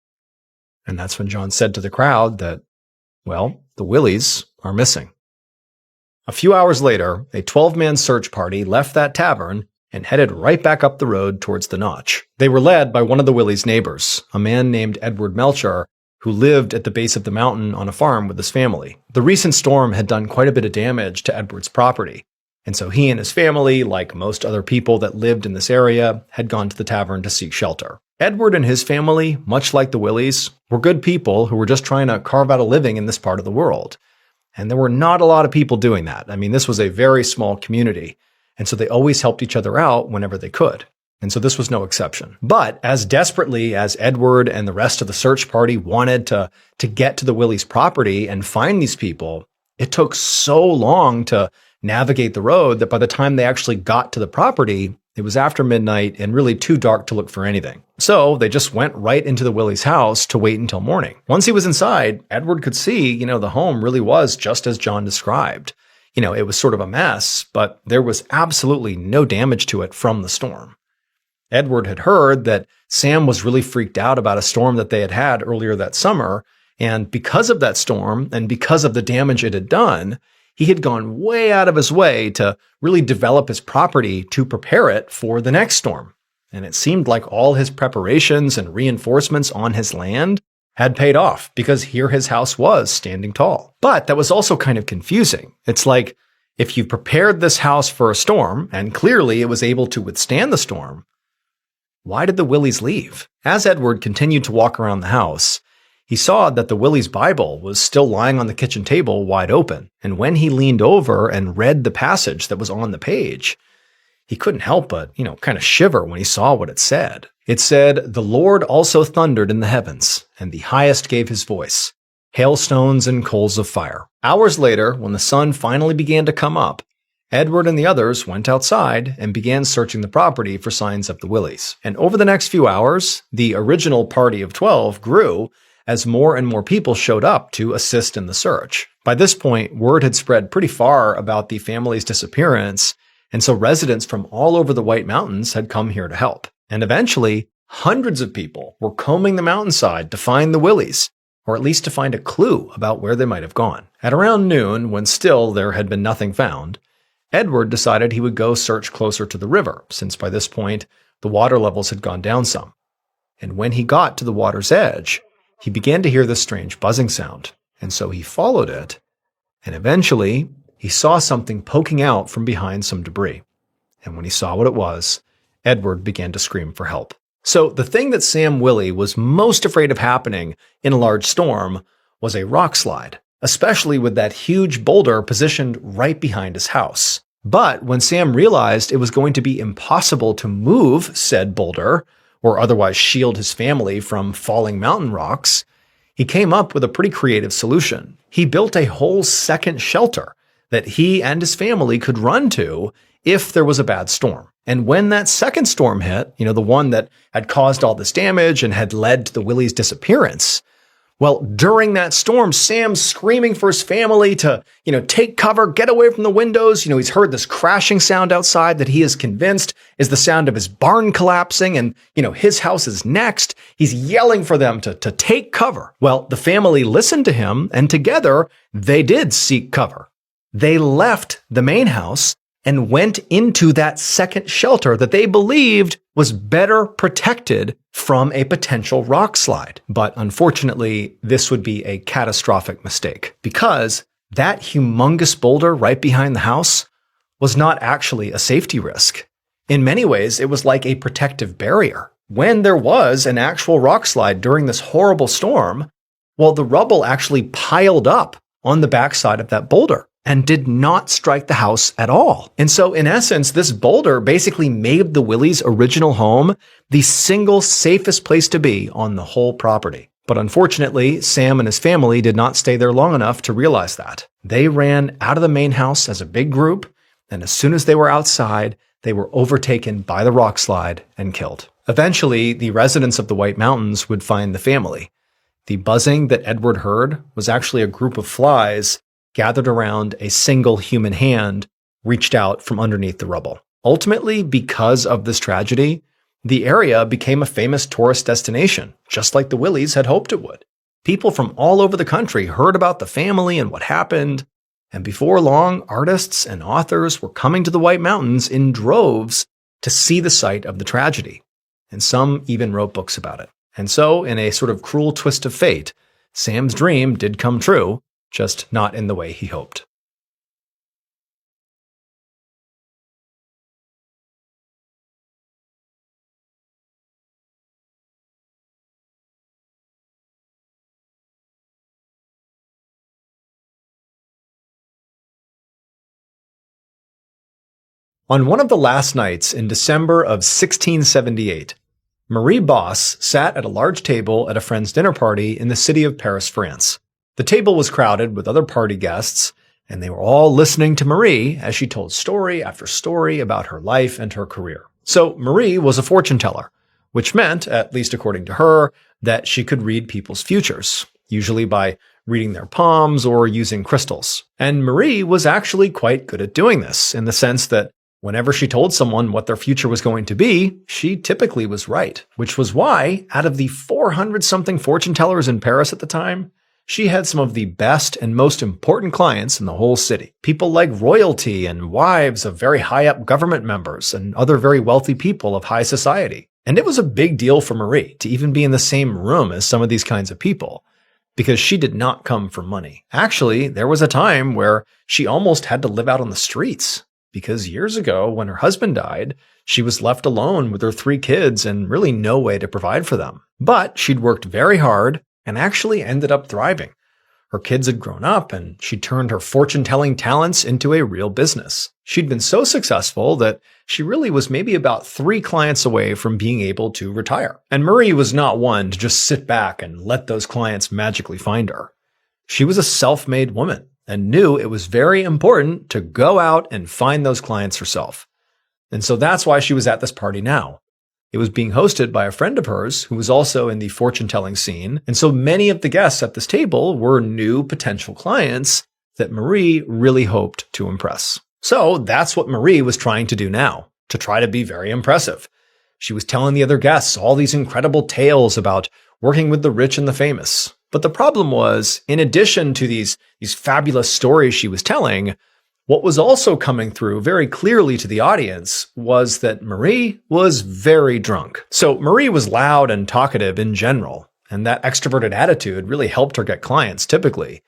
And that's when John said to the crowd that, well, the Willies are missing. A few hours later, a 12-man search party left that tavern and headed right back up the road towards the Notch. They were led by one of the Willies' neighbors, a man named Edward Melcher, who lived at the base of the mountain on a farm with his family. The recent storm had done quite a bit of damage to Edward's property, and so he and his family, like most other people that lived in this area, had gone to the tavern to seek shelter. Edward and his family, much like the Willies, were good people who were just trying to carve out a living in this part of the world. And there were not a lot of people doing that. This was a very small community, and so they always helped each other out whenever they could. And so this was no exception. But as desperately as Edward and the rest of the search party wanted to get to the Willie's property and find these people, it took so long to navigate the road that by the time they actually got to the property, it was after midnight and really too dark to look for anything. So they just went right into the Willie's house to wait until morning. Once he was inside, Edward could see, the home really was just as John described. It was sort of a mess, but there was absolutely no damage to it from the storm. Edward had heard that Sam was really freaked out about a storm that they had had earlier that summer, and because of that storm and because of the damage it had done, he had gone way out of his way to really develop his property to prepare it for the next storm. And it seemed like all his preparations and reinforcements on his land had paid off because here his house was standing tall. But that was also kind of confusing. It's like if you prepared this house for a storm and clearly it was able to withstand the storm, why did the Willies leave? As Edward continued to walk around the house, he saw that the Willie's Bible was still lying on the kitchen table wide open, and when he leaned over and read the passage that was on the page, he couldn't help but, kind of shiver when he saw what it said. It said, "The Lord also thundered in the heavens, and the highest gave his voice, hailstones and coals of fire." Hours later, when the sun finally began to come up, Edward and the others went outside and began searching the property for signs of the Willies. And over the next few hours, the original party of 12 grew as more and more people showed up to assist in the search. By this point, word had spread pretty far about the family's disappearance, and so residents from all over the White Mountains had come here to help. And eventually, hundreds of people were combing the mountainside to find the Willies, or at least to find a clue about where they might have gone. At around noon, when still there had been nothing found, Edward decided he would go search closer to the river, since by this point, the water levels had gone down some. And when he got to the water's edge, he began to hear this strange buzzing sound, and so he followed it, and eventually he saw something poking out from behind some debris. And when he saw what it was, Edward began to scream for help. So the thing that Sam Willie was most afraid of happening in a large storm was a rock slide, especially with that huge boulder positioned right behind his house. But when Sam realized it was going to be impossible to move said boulder, or otherwise shield his family from falling mountain rocks, he came up with a pretty creative solution. He built a whole second shelter that he and his family could run to if there was a bad storm. And when that second storm hit, the one that had caused all this damage and had led to the Willie's disappearance, well, during that storm, Sam's screaming for his family to, take cover, get away from the windows. He's heard this crashing sound outside that he is convinced is the sound of his barn collapsing and, his house is next. He's yelling for them to take cover. Well, the family listened to him and together they did seek cover. They left the main house and went into that second shelter that they believed was better protected from a potential rock slide. But unfortunately, this would be a catastrophic mistake because that humongous boulder right behind the house was not actually a safety risk. In many ways, it was like a protective barrier. When there was an actual rock slide during this horrible storm, well, the rubble actually piled up on the backside of that boulder and did not strike the house at all. And so in essence, this boulder basically made the Willies' original home the single safest place to be on the whole property. But unfortunately, Sam and his family did not stay there long enough to realize that. They ran out of the main house as a big group, and as soon as they were outside, they were overtaken by the rock slide and killed. Eventually, the residents of the White Mountains would find the family. The buzzing that Edward heard was actually a group of flies gathered around a single human hand reached out from underneath the rubble. Ultimately, because of this tragedy, the area became a famous tourist destination, just like the Willies had hoped it would. People from all over the country heard about the family and what happened, and before long, artists and authors were coming to the White Mountains in droves to see the site of the tragedy, and some even wrote books about it. And so, in a sort of cruel twist of fate, Sam's dream did come true, just not in the way he hoped. On one of the last nights in December of 1678, Marie Bosse sat at a large table at a friend's dinner party in the city of Paris, France. The table was crowded with other party guests, and they were all listening to Marie as she told story after story about her life and her career. So Marie was a fortune teller, which meant, at least according to her, that she could read people's futures, usually by reading their palms or using crystals. And Marie was actually quite good at doing this, in the sense that whenever she told someone what their future was going to be, she typically was right, which was why, out of the 400-something fortune tellers in Paris at the time, she had some of the best and most important clients in the whole city. People like royalty and wives of very high-up government members and other very wealthy people of high society. And it was a big deal for Marie to even be in the same room as some of these kinds of people, because she did not come from money. Actually, there was a time where she almost had to live out on the streets, because years ago, when her husband died, she was left alone with her 3 kids and really no way to provide for them. But she'd worked very hard and actually ended up thriving. Her kids had grown up and she turned her fortune-telling talents into a real business. She'd been so successful that she really was maybe about 3 clients away from being able to retire. And Marie was not one to just sit back and let those clients magically find her. She was a self-made woman and knew it was very important to go out and find those clients herself. And so that's why she was at this party now. It was being hosted by a friend of hers who was also in the fortune-telling scene, and so many of the guests at this table were new potential clients that Marie really hoped to impress. So that's what Marie was trying to do now, to try to be very impressive. She was telling the other guests all these incredible tales about working with the rich and the famous. But the problem was, in addition to these fabulous stories she was telling, what was also coming through very clearly to the audience was that Marie was very drunk. So Marie was loud and talkative in general, and that extroverted attitude really helped her get clients typically.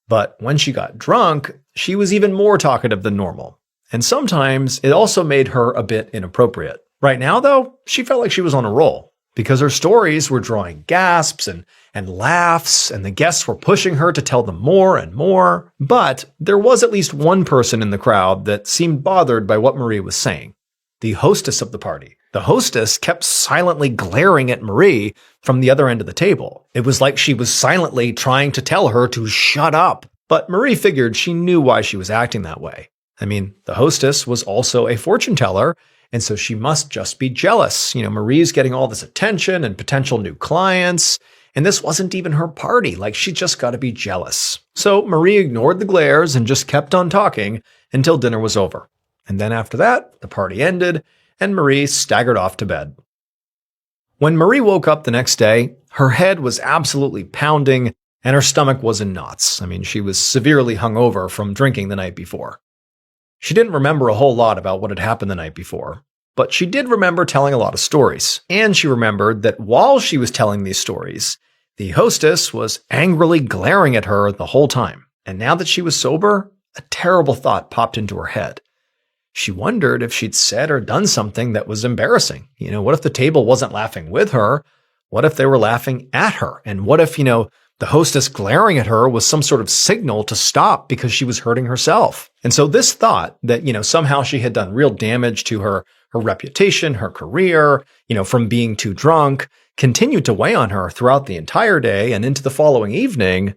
But when she got drunk, she was even more talkative than normal. And sometimes it also made her a bit inappropriate. Right now, though, she felt like she was on a roll, because her stories were drawing gasps and laughs, and the guests were pushing her to tell them more and more. But there was at least one person in the crowd that seemed bothered by what Marie was saying: the hostess of the party. The hostess kept silently glaring at Marie from the other end of the table. It was like she was silently trying to tell her to shut up. But Marie figured she knew why she was acting that way. I mean, the hostess was also a fortune teller, and so she must just be jealous. Marie's getting all this attention and potential new clients, and this wasn't even her party. Like, she just got to be jealous. So Marie ignored the glares and just kept on talking until dinner was over. And then after that, the party ended, and Marie staggered off to bed. When Marie woke up the next day, her head was absolutely pounding, and her stomach was in knots. I mean, she was severely hungover from drinking the night before. She didn't remember a whole lot about what had happened the night before, but she did remember telling a lot of stories. And she remembered that while she was telling these stories, the hostess was angrily glaring at her the whole time. And now that she was sober, a terrible thought popped into her head. She wondered if she'd said or done something that was embarrassing. What if the table wasn't laughing with her? What if they were laughing at her? And what if, the hostess glaring at her was some sort of signal to stop because she was hurting herself? And so this thought that, somehow she had done real damage to her reputation, her career, from being too drunk, continued to weigh on her throughout the entire day and into the following evening,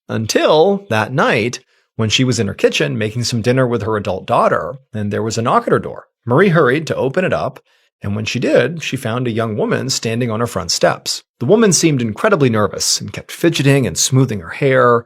until that night when she was in her kitchen making some dinner with her adult daughter, and there was a knock at her door. Marie hurried to open it up, and when she did, she found a young woman standing on her front steps. The woman seemed incredibly nervous and kept fidgeting and smoothing her hair.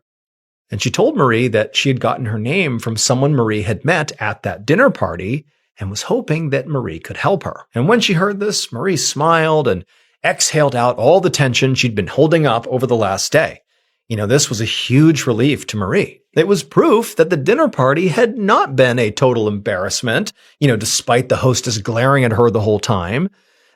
And she told Marie that she had gotten her name from someone Marie had met at that dinner party and was hoping that Marie could help her. And when she heard this, Marie smiled and exhaled out all the tension she'd been holding up over the last day. This was a huge relief to Marie. It was proof that the dinner party had not been a total embarrassment, despite the hostess glaring at her the whole time.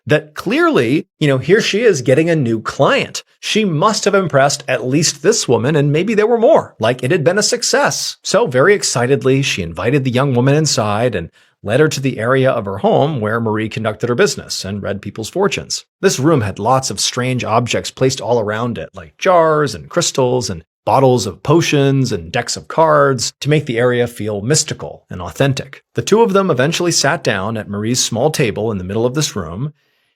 That clearly, here she is getting a new client. She must have impressed at least this woman, and maybe there were more, like it had been a success. So very excitedly, she invited the young woman inside and led her to the area of her home where Marie conducted her business and read people's fortunes. This room had lots of strange objects placed all around it, like jars and crystals, and bottles of potions and decks of cards to make the area feel mystical and authentic. The two of them eventually sat down at Marie's small table in the middle of this room,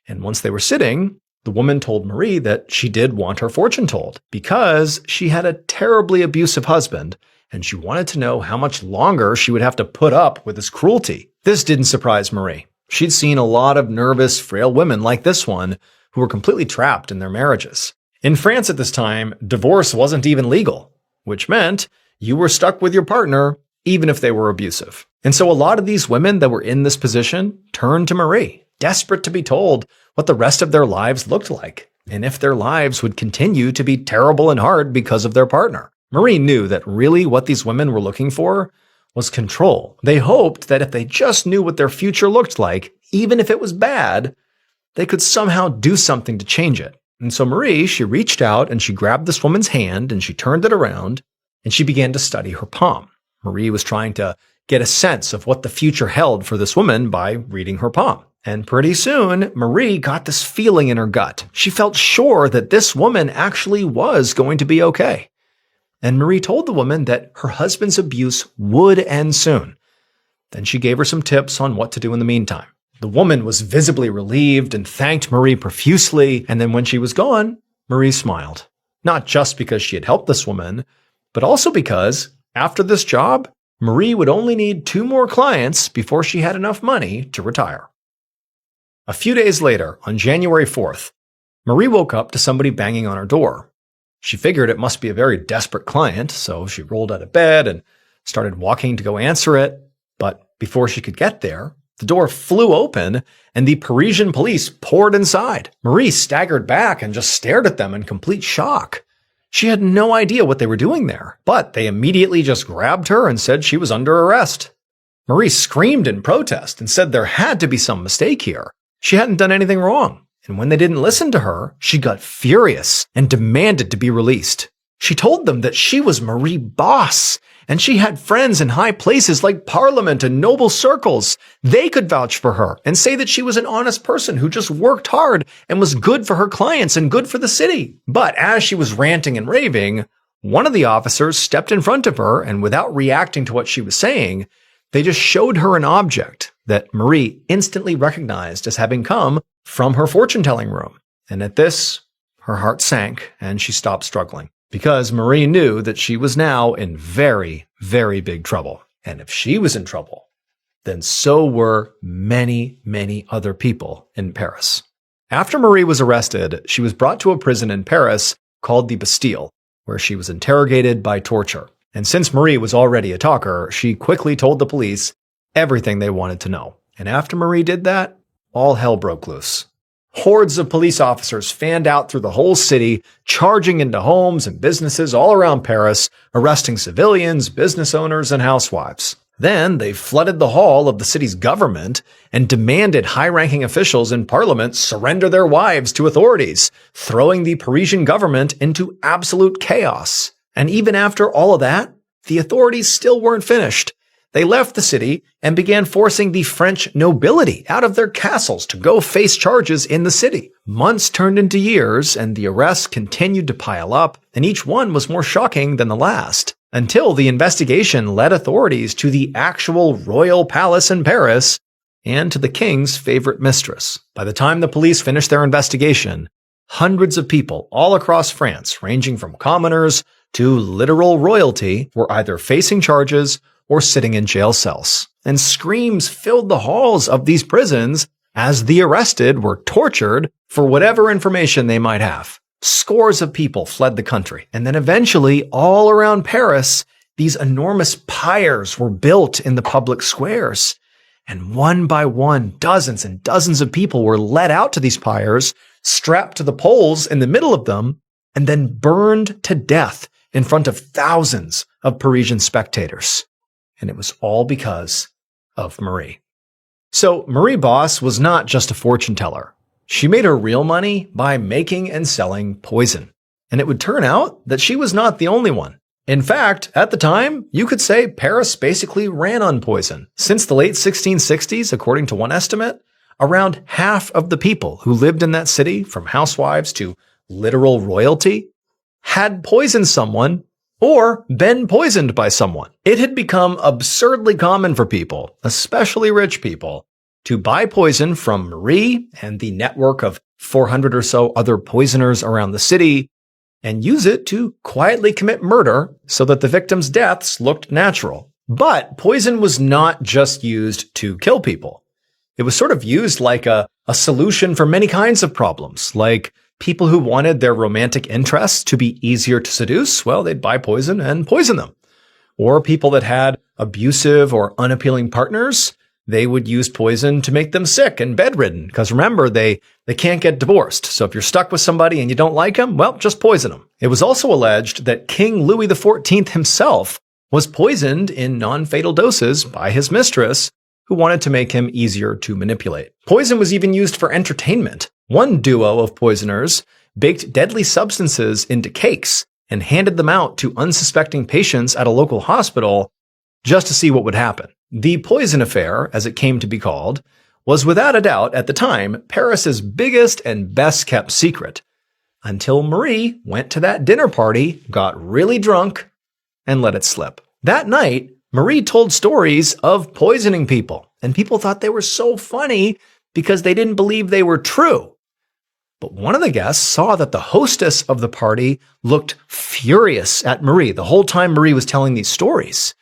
and once they were sitting, the woman told Marie that she did want her fortune told because she had a terribly abusive husband, and she wanted to know how much longer she would have to put up with his cruelty. This didn't surprise Marie. She'd seen a lot of nervous, frail women like this one who were completely trapped in their marriages. In France at this time, divorce wasn't even legal, which meant you were stuck with your partner even if they were abusive. And so a lot of these women that were in this position turned to Marie, desperate to be told what the rest of their lives looked like, and if their lives would continue to be terrible and hard because of their partner. Marie knew that really what these women were looking for was control. They hoped that if they just knew what their future looked like, even if it was bad, they could somehow do something to change it. And so Marie, she reached out and she grabbed this woman's hand and she turned it around and she began to study her palm. Marie was trying to get a sense of what the future held for this woman by reading her palm. And pretty soon, Marie got this feeling in her gut. She felt sure that this woman actually was going to be okay. And Marie told the woman that her husband's abuse would end soon. Then she gave her some tips on what to do in the meantime. The woman was visibly relieved and thanked Marie profusely, and then when she was gone, Marie smiled. Not just because she had helped this woman, but also because, after this job, Marie would only need 2 more clients before she had enough money to retire. A few days later, on January 4th, Marie woke up to somebody banging on her door. She figured it must be a very desperate client, so she rolled out of bed and started walking to go answer it, but before she could get there, the door flew open and the Parisian police poured inside. Marie staggered back and just stared at them in complete shock. She had no idea what they were doing there, but they immediately just grabbed her and said she was under arrest. Marie screamed in protest and said there had to be some mistake here. She hadn't done anything wrong. And when they didn't listen to her, she got furious and demanded to be released. She told them that she was Marie Boss, and she had friends in high places like Parliament and noble circles. They could vouch for her and say that she was an honest person who just worked hard and was good for her clients and good for the city. But as she was ranting and raving, one of the officers stepped in front of her, and without reacting to what she was saying, they just showed her an object that Marie instantly recognized as having come from her fortune-telling room. And at this, her heart sank and she stopped struggling, because Marie knew that she was now in very, very big trouble. And if she was in trouble, then so were many, many other people in Paris. After Marie was arrested, she was brought to a prison in Paris called the Bastille, where she was interrogated by torture. And since Marie was already a talker, she quickly told the police everything they wanted to know. And after Marie did that, all hell broke loose. Hordes of police officers fanned out through the whole city, charging into homes and businesses all around Paris, arresting civilians, business owners, and housewives. Then they flooded the hall of the city's government and demanded high-ranking officials in parliament surrender their wives to authorities, throwing the Parisian government into absolute chaos. And even after all of that, the authorities still weren't finished. They left the city and began forcing the French nobility out of their castles to go face charges in the city. Months turned into years, and the arrests continued to pile up, and each one was more shocking than the last, until the investigation led authorities to the actual royal palace in Paris and to the king's favorite mistress. By the time the police finished their investigation, hundreds of people all across France, ranging from commoners to literal royalty, were either facing charges or sitting in jail cells. And screams filled the halls of these prisons as the arrested were tortured for whatever information they might have. Scores of people fled the country. And then eventually, all around Paris, these enormous pyres were built in the public squares. And one by one, dozens and dozens of people were led out to these pyres, strapped to the poles in the middle of them, and then burned to death in front of thousands of Parisian spectators. And it was all because of Marie. So Marie Boss was not just a fortune teller. She made her real money by making and selling poison. And it would turn out that she was not the only one. In fact, at the time, you could say Paris basically ran on poison. Since the late 1660s, according to one estimate, around half of the people who lived in that city, from housewives to literal royalty, had poisoned someone or been poisoned by someone. It had become absurdly common for people, especially rich people, to buy poison from Marie and the network of 400 or so other poisoners around the city and use it to quietly commit murder so that the victims' deaths looked natural. But poison was not just used to kill people. It was sort of used like a solution for many kinds of problems, like people who wanted their romantic interests to be easier to seduce, well, they'd buy poison and poison them. Or people that had abusive or unappealing partners, they would use poison to make them sick and bedridden. Because remember, they can't get divorced. So if you're stuck with somebody and you don't like them, well, just poison them. It was also alleged that King Louis XIV himself was poisoned in non-fatal doses by his mistress, who wanted to make him easier to manipulate. Poison was even used for entertainment. One duo of poisoners baked deadly substances into cakes and handed them out to unsuspecting patients at a local hospital just to see what would happen. The poison affair, as it came to be called, was without a doubt at the time Paris's biggest and best kept secret, until Marie went to that dinner party, got really drunk, and let it slip. That night, Marie told stories of poisoning people, and people thought they were so funny because they didn't believe they were true. But one of the guests saw that the hostess of the party looked furious at Marie the whole time Marie was telling these stories.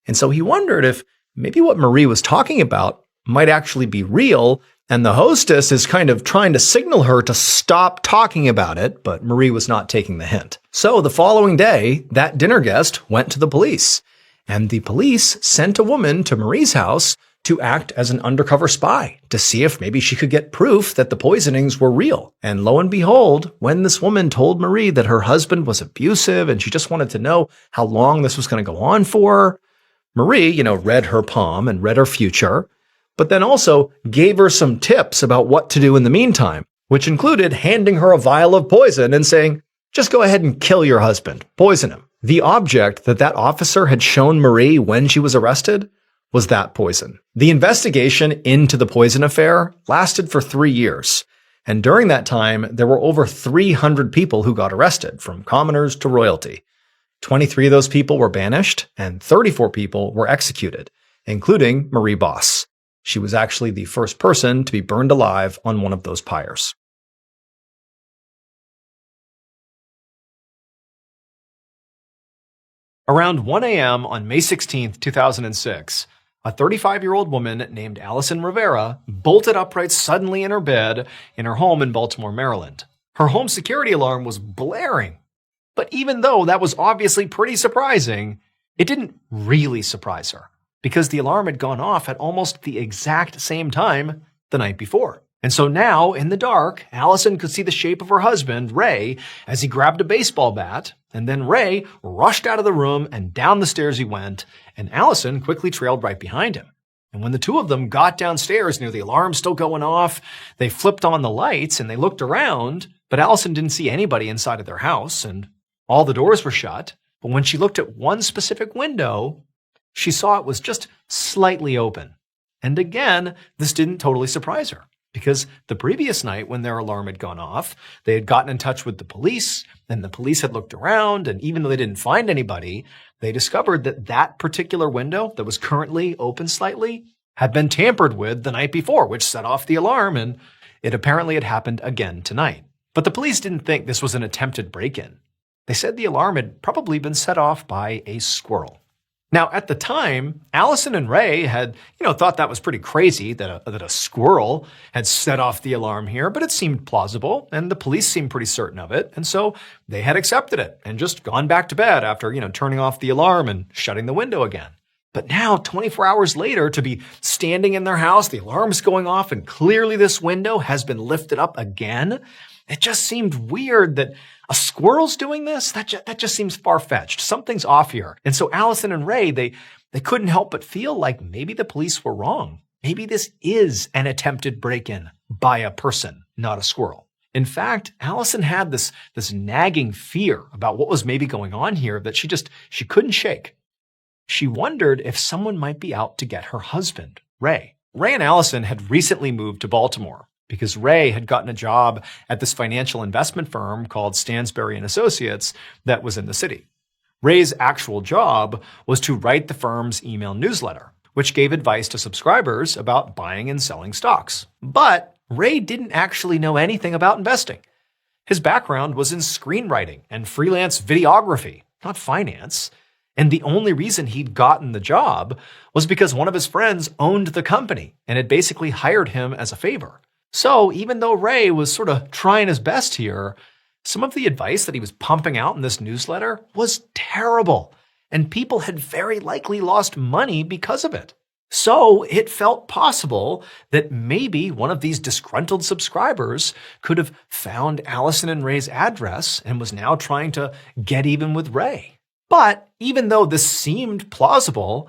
And so he wondered if maybe what Marie was talking about might actually be real, and the hostess is kind of trying to signal her to stop talking about it, but Marie was not taking the hint. So the following day, that dinner guest went to the police, and the police sent a woman to Marie's house to act as an undercover spy to see if maybe she could get proof that the poisonings were real. And lo and behold, when this woman told Marie that her husband was abusive and she just wanted to know how long this was going to go on for, Marie, read her palm and read her future, but then also gave her some tips about what to do in the meantime, which included handing her a vial of poison and saying, just go ahead and kill your husband, poison him. The object that officer had shown Marie when she was arrested was that poison. The investigation into the poison affair lasted for 3 years. And during that time, there were over 300 people who got arrested, from commoners to royalty. 23 of those people were banished, and 34 people were executed, including Marie Boss. She was actually the first person to be burned alive on one of those pyres. Around 1 a.m. on May 16, 2006, a 35-year-old woman named Allison Rivera bolted upright suddenly in her bed in her home in Baltimore, Maryland. Her home security alarm was blaring. But even though that was obviously pretty surprising, it didn't really surprise her, because the alarm had gone off at almost the exact same time the night before. And so now, in the dark, Allison could see the shape of her husband, Ray, as he grabbed a baseball bat, and then Ray rushed out of the room and down the stairs he went, and Allison quickly trailed right behind him. And when the two of them got downstairs near the alarm still going off, they flipped on the lights and they looked around, but Allison didn't see anybody inside of their house, and all the doors were shut. But when she looked at one specific window, she saw it was just slightly open. And again, this didn't totally surprise her, because the previous night when their alarm had gone off, they had gotten in touch with the police, and the police had looked around, and even though they didn't find anybody, they discovered that that particular window that was currently open slightly had been tampered with the night before, which set off the alarm, and it apparently had happened again tonight. But the police didn't think this was an attempted break-in. They said the alarm had probably been set off by a squirrel. Now, at the time, Allison and Ray had, thought that was pretty crazy that a squirrel had set off the alarm here, but it seemed plausible, and the police seemed pretty certain of it, and so they had accepted it and just gone back to bed after, turning off the alarm and shutting the window again. But now, 24 hours later, to be standing in their house, the alarm's going off, and clearly this window has been lifted up again, it just seemed weird that a squirrel's doing this? That just seems far-fetched. Something's off here. And so Allison and Ray, they couldn't help but feel like maybe the police were wrong. Maybe this is an attempted break-in by a person, not a squirrel. In fact, Allison had this nagging fear about what was maybe going on here that she couldn't shake. She wondered if someone might be out to get her husband, Ray. Ray and Allison had recently moved to Baltimore, because Ray had gotten a job at this financial investment firm called Stansberry and Associates that was in the city. Ray's actual job was to write the firm's email newsletter, which gave advice to subscribers about buying and selling stocks. But Ray didn't actually know anything about investing. His background was in screenwriting and freelance videography, not finance. And the only reason he'd gotten the job was because one of his friends owned the company and had basically hired him as a favor. So even though Ray was sort of trying his best here, some of the advice that he was pumping out in this newsletter was terrible, and people had very likely lost money because of it. So it felt possible that maybe one of these disgruntled subscribers could have found Allison and Ray's address and was now trying to get even with Ray. But even though this seemed plausible,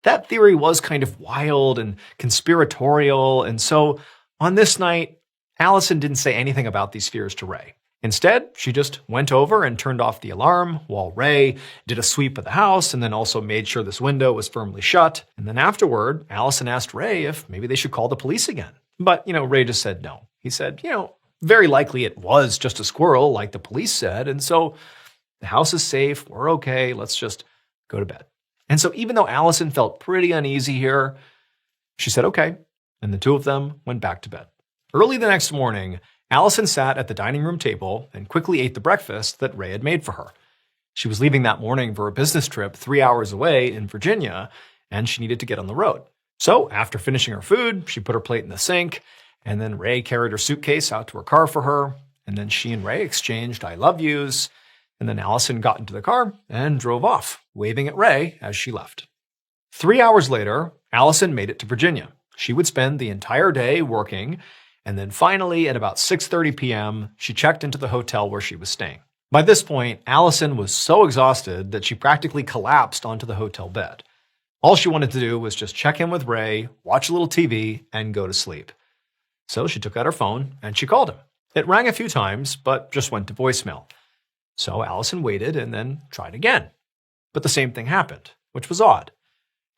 that theory was kind of wild and conspiratorial, and so on this night, Allison didn't say anything about these fears to Ray. Instead, she just went over and turned off the alarm while Ray did a sweep of the house and then also made sure this window was firmly shut. And then afterward, Allison asked Ray if maybe they should call the police again. But, Ray just said no. He said, very likely it was just a squirrel like the police said. And so the house is safe. We're okay. Let's just go to bed. And so even though Allison felt pretty uneasy here, she said okay. And the two of them went back to bed. Early the next morning, Allison sat at the dining room table and quickly ate the breakfast that Ray had made for her. She was leaving that morning for a business trip 3 hours away in Virginia, and she needed to get on the road. So after finishing her food, she put her plate in the sink, and then Ray carried her suitcase out to her car for her, and then she and Ray exchanged I love yous, and then Allison got into the car and drove off, waving at Ray as she left. 3 hours later, Allison made it to Virginia. She would spend the entire day working, and then finally, at about 6:30 p.m., she checked into the hotel where she was staying. By this point, Allison was so exhausted that she practically collapsed onto the hotel bed. All she wanted to do was just check in with Ray, watch a little TV, and go to sleep. So she took out her phone and she called him. It rang a few times, but just went to voicemail. So Allison waited and then tried again. But the same thing happened, which was odd.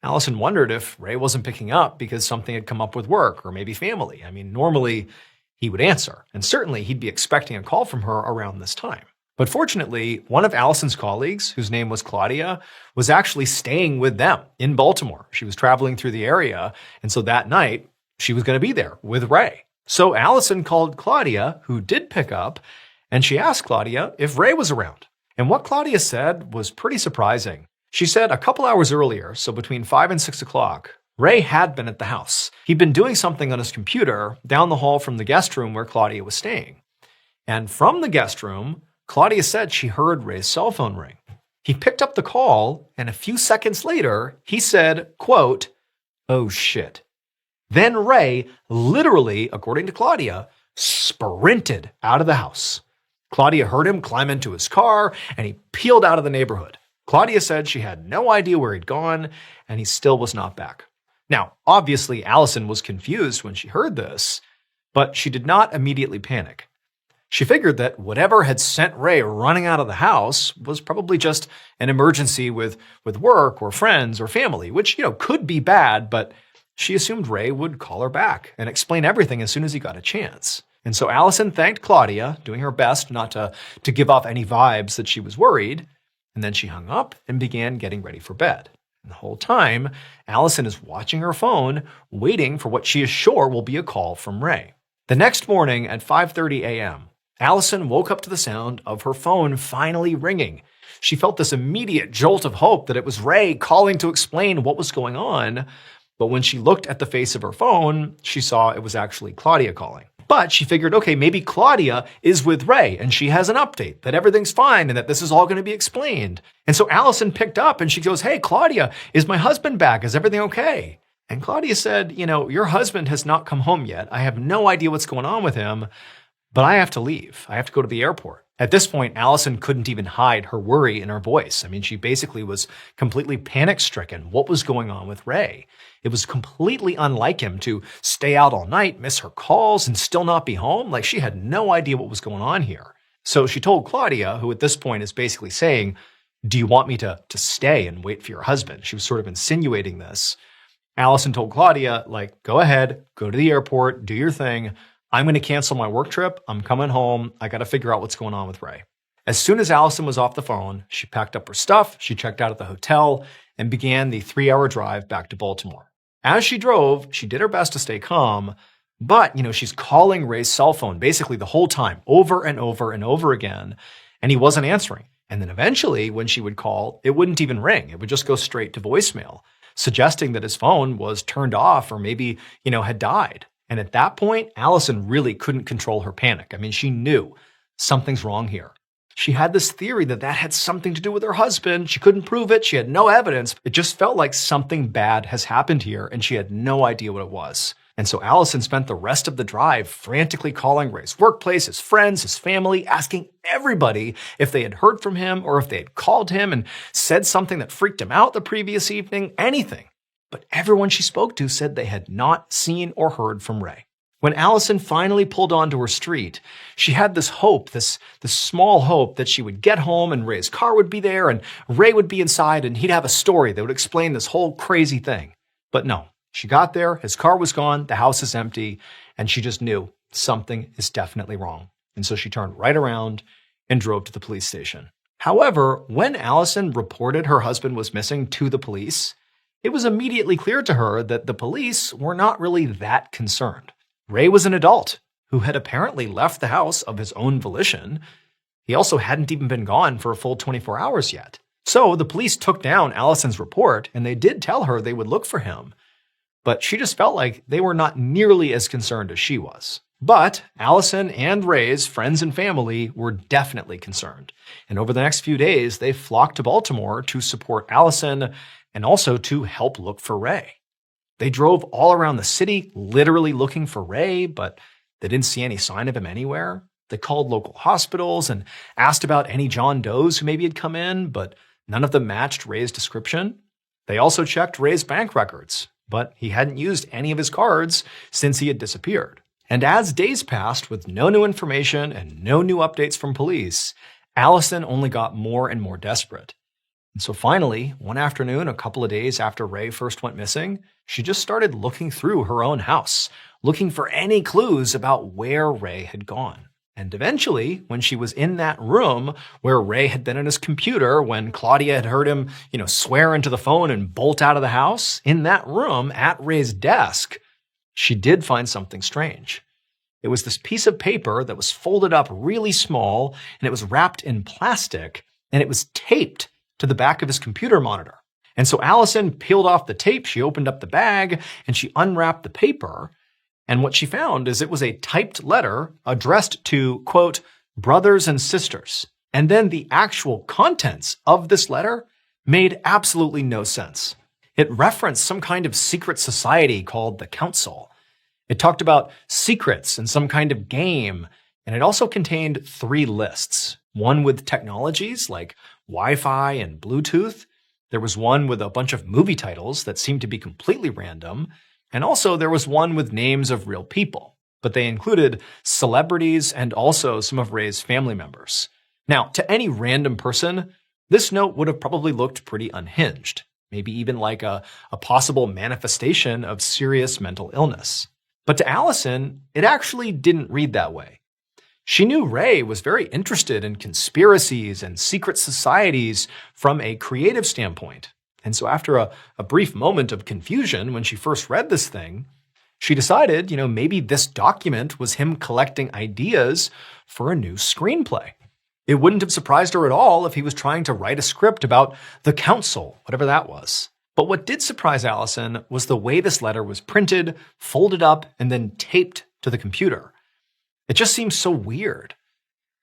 Allison wondered if Ray wasn't picking up because something had come up with work or maybe family. Normally he would answer, and certainly he'd be expecting a call from her around this time. But fortunately, one of Allison's colleagues, whose name was Claudia, was actually staying with them in Baltimore. She was traveling through the area, and so that night, she was going to be there with Ray. So Allison called Claudia, who did pick up, and she asked Claudia if Ray was around. And what Claudia said was pretty surprising. She said a couple hours earlier, so between 5 and 6 o'clock, Ray had been at the house. He'd been doing something on his computer down the hall from the guest room where Claudia was staying. And from the guest room, Claudia said she heard Ray's cell phone ring. He picked up the call, and a few seconds later, he said, quote, "Oh shit." Then Ray, literally, according to Claudia, sprinted out of the house. Claudia heard him climb into his car, and he peeled out of the neighborhood. Claudia said she had no idea where he'd gone, and he still was not back. Now, obviously, Allison was confused when she heard this, but she did not immediately panic. She figured that whatever had sent Ray running out of the house was probably just an emergency with work or friends or family, which, could be bad, but she assumed Ray would call her back and explain everything as soon as he got a chance. And so Allison thanked Claudia, doing her best not to give off any vibes that she was worried, and then she hung up and began getting ready for bed. And the whole time, Allison is watching her phone, waiting for what she is sure will be a call from Ray. The next morning at 5:30 a.m., Allison woke up to the sound of her phone finally ringing. She felt this immediate jolt of hope that it was Ray calling to explain what was going on. But when she looked at the face of her phone, she saw it was actually Claudia calling. But she figured, okay, maybe Claudia is with Ray and she has an update that everything's fine and that this is all going to be explained. And so Allison picked up and she goes, "Hey, Claudia, is my husband back? Is everything okay?" And Claudia said, "Your husband has not come home yet. I have no idea what's going on with him, but I have to leave. I have to go to the airport." At this point, Allison couldn't even hide her worry in her voice. She basically was completely panic-stricken. What was going on with Ray? It was completely unlike him to stay out all night, miss her calls, and still not be home. She had no idea what was going on here. So she told Claudia, who at this point is basically saying, "Do you want me to stay and wait for your husband?" She was sort of insinuating this. Allison told Claudia, "Go ahead, go to the airport, do your thing. I'm going to cancel my work trip. I'm coming home. I got to figure out what's going on with Ray." As soon as Allison was off the phone, she packed up her stuff, she checked out at the hotel, and began the 3-hour drive back to Baltimore. As she drove, she did her best to stay calm, but, she's calling Ray's cell phone basically the whole time, over and over and over again, and he wasn't answering. And then eventually, when she would call, it wouldn't even ring. It would just go straight to voicemail, suggesting that his phone was turned off or maybe, had died. And at that point, Allison really couldn't control her panic. I mean, she knew something's wrong here. She had this theory that had something to do with her husband. She couldn't prove it. She had no evidence. It just felt like something bad has happened here, and she had no idea what it was. And so Allison spent the rest of the drive frantically calling Ray's workplace, his friends, his family, asking everybody if they had heard from him or if they had called him and said something that freaked him out the previous evening, anything. But everyone she spoke to said they had not seen or heard from Ray. When Allison finally pulled onto her street, she had this hope, this small hope that she would get home and Ray's car would be there and Ray would be inside and he'd have a story that would explain this whole crazy thing. But no, she got there, his car was gone, the house is empty, and she just knew something is definitely wrong. And so she turned right around and drove to the police station. However, when Allison reported her husband was missing to the police, it was immediately clear to her that the police were not really that concerned. Ray was an adult who had apparently left the house of his own volition. He also hadn't even been gone for a full 24 hours yet. So the police took down Allison's report, and they did tell her they would look for him. But she just felt like they were not nearly as concerned as she was. But Allison and Ray's friends and family were definitely concerned. And over the next few days, they flocked to Baltimore to support Allison and also to help look for Ray. They drove all around the city, literally looking for Ray, but they didn't see any sign of him anywhere. They called local hospitals and asked about any John Does who maybe had come in, but none of them matched Ray's description. They also checked Ray's bank records, but he hadn't used any of his cards since he had disappeared. And as days passed with no new information and no new updates from police, Allison only got more and more desperate. And so finally, one afternoon, a couple of days after Ray first went missing, she just started looking through her own house, looking for any clues about where Ray had gone. And eventually, when she was in that room where Ray had been on his computer, when Claudia had heard him, swear into the phone and bolt out of the house, in that room at Ray's desk, she did find something strange. It was this piece of paper that was folded up really small, and it was wrapped in plastic, and it was taped to the back of his computer monitor. And so Allison peeled off the tape, she opened up the bag, and she unwrapped the paper. And what she found is it was a typed letter addressed to, quote, brothers and sisters. And then the actual contents of this letter made absolutely no sense. It referenced some kind of secret society called the Council. It talked about secrets and some kind of game, and it also contained 3 lists. One with technologies like Wi-Fi and Bluetooth. There was one with a bunch of movie titles that seemed to be completely random. And also there was one with names of real people, but they included celebrities and also some of Ray's family members. Now, to any random person, this note would have probably looked pretty unhinged, maybe even like a possible manifestation of serious mental illness. But to Allison, it actually didn't read that way. She knew Ray was very interested in conspiracies and secret societies from a creative standpoint. And so after a brief moment of confusion when she first read this thing, she decided, maybe this document was him collecting ideas for a new screenplay. It wouldn't have surprised her at all if he was trying to write a script about the Council, whatever that was. But what did surprise Allison was the way this letter was printed, folded up, and then taped to the computer. It just seems so weird.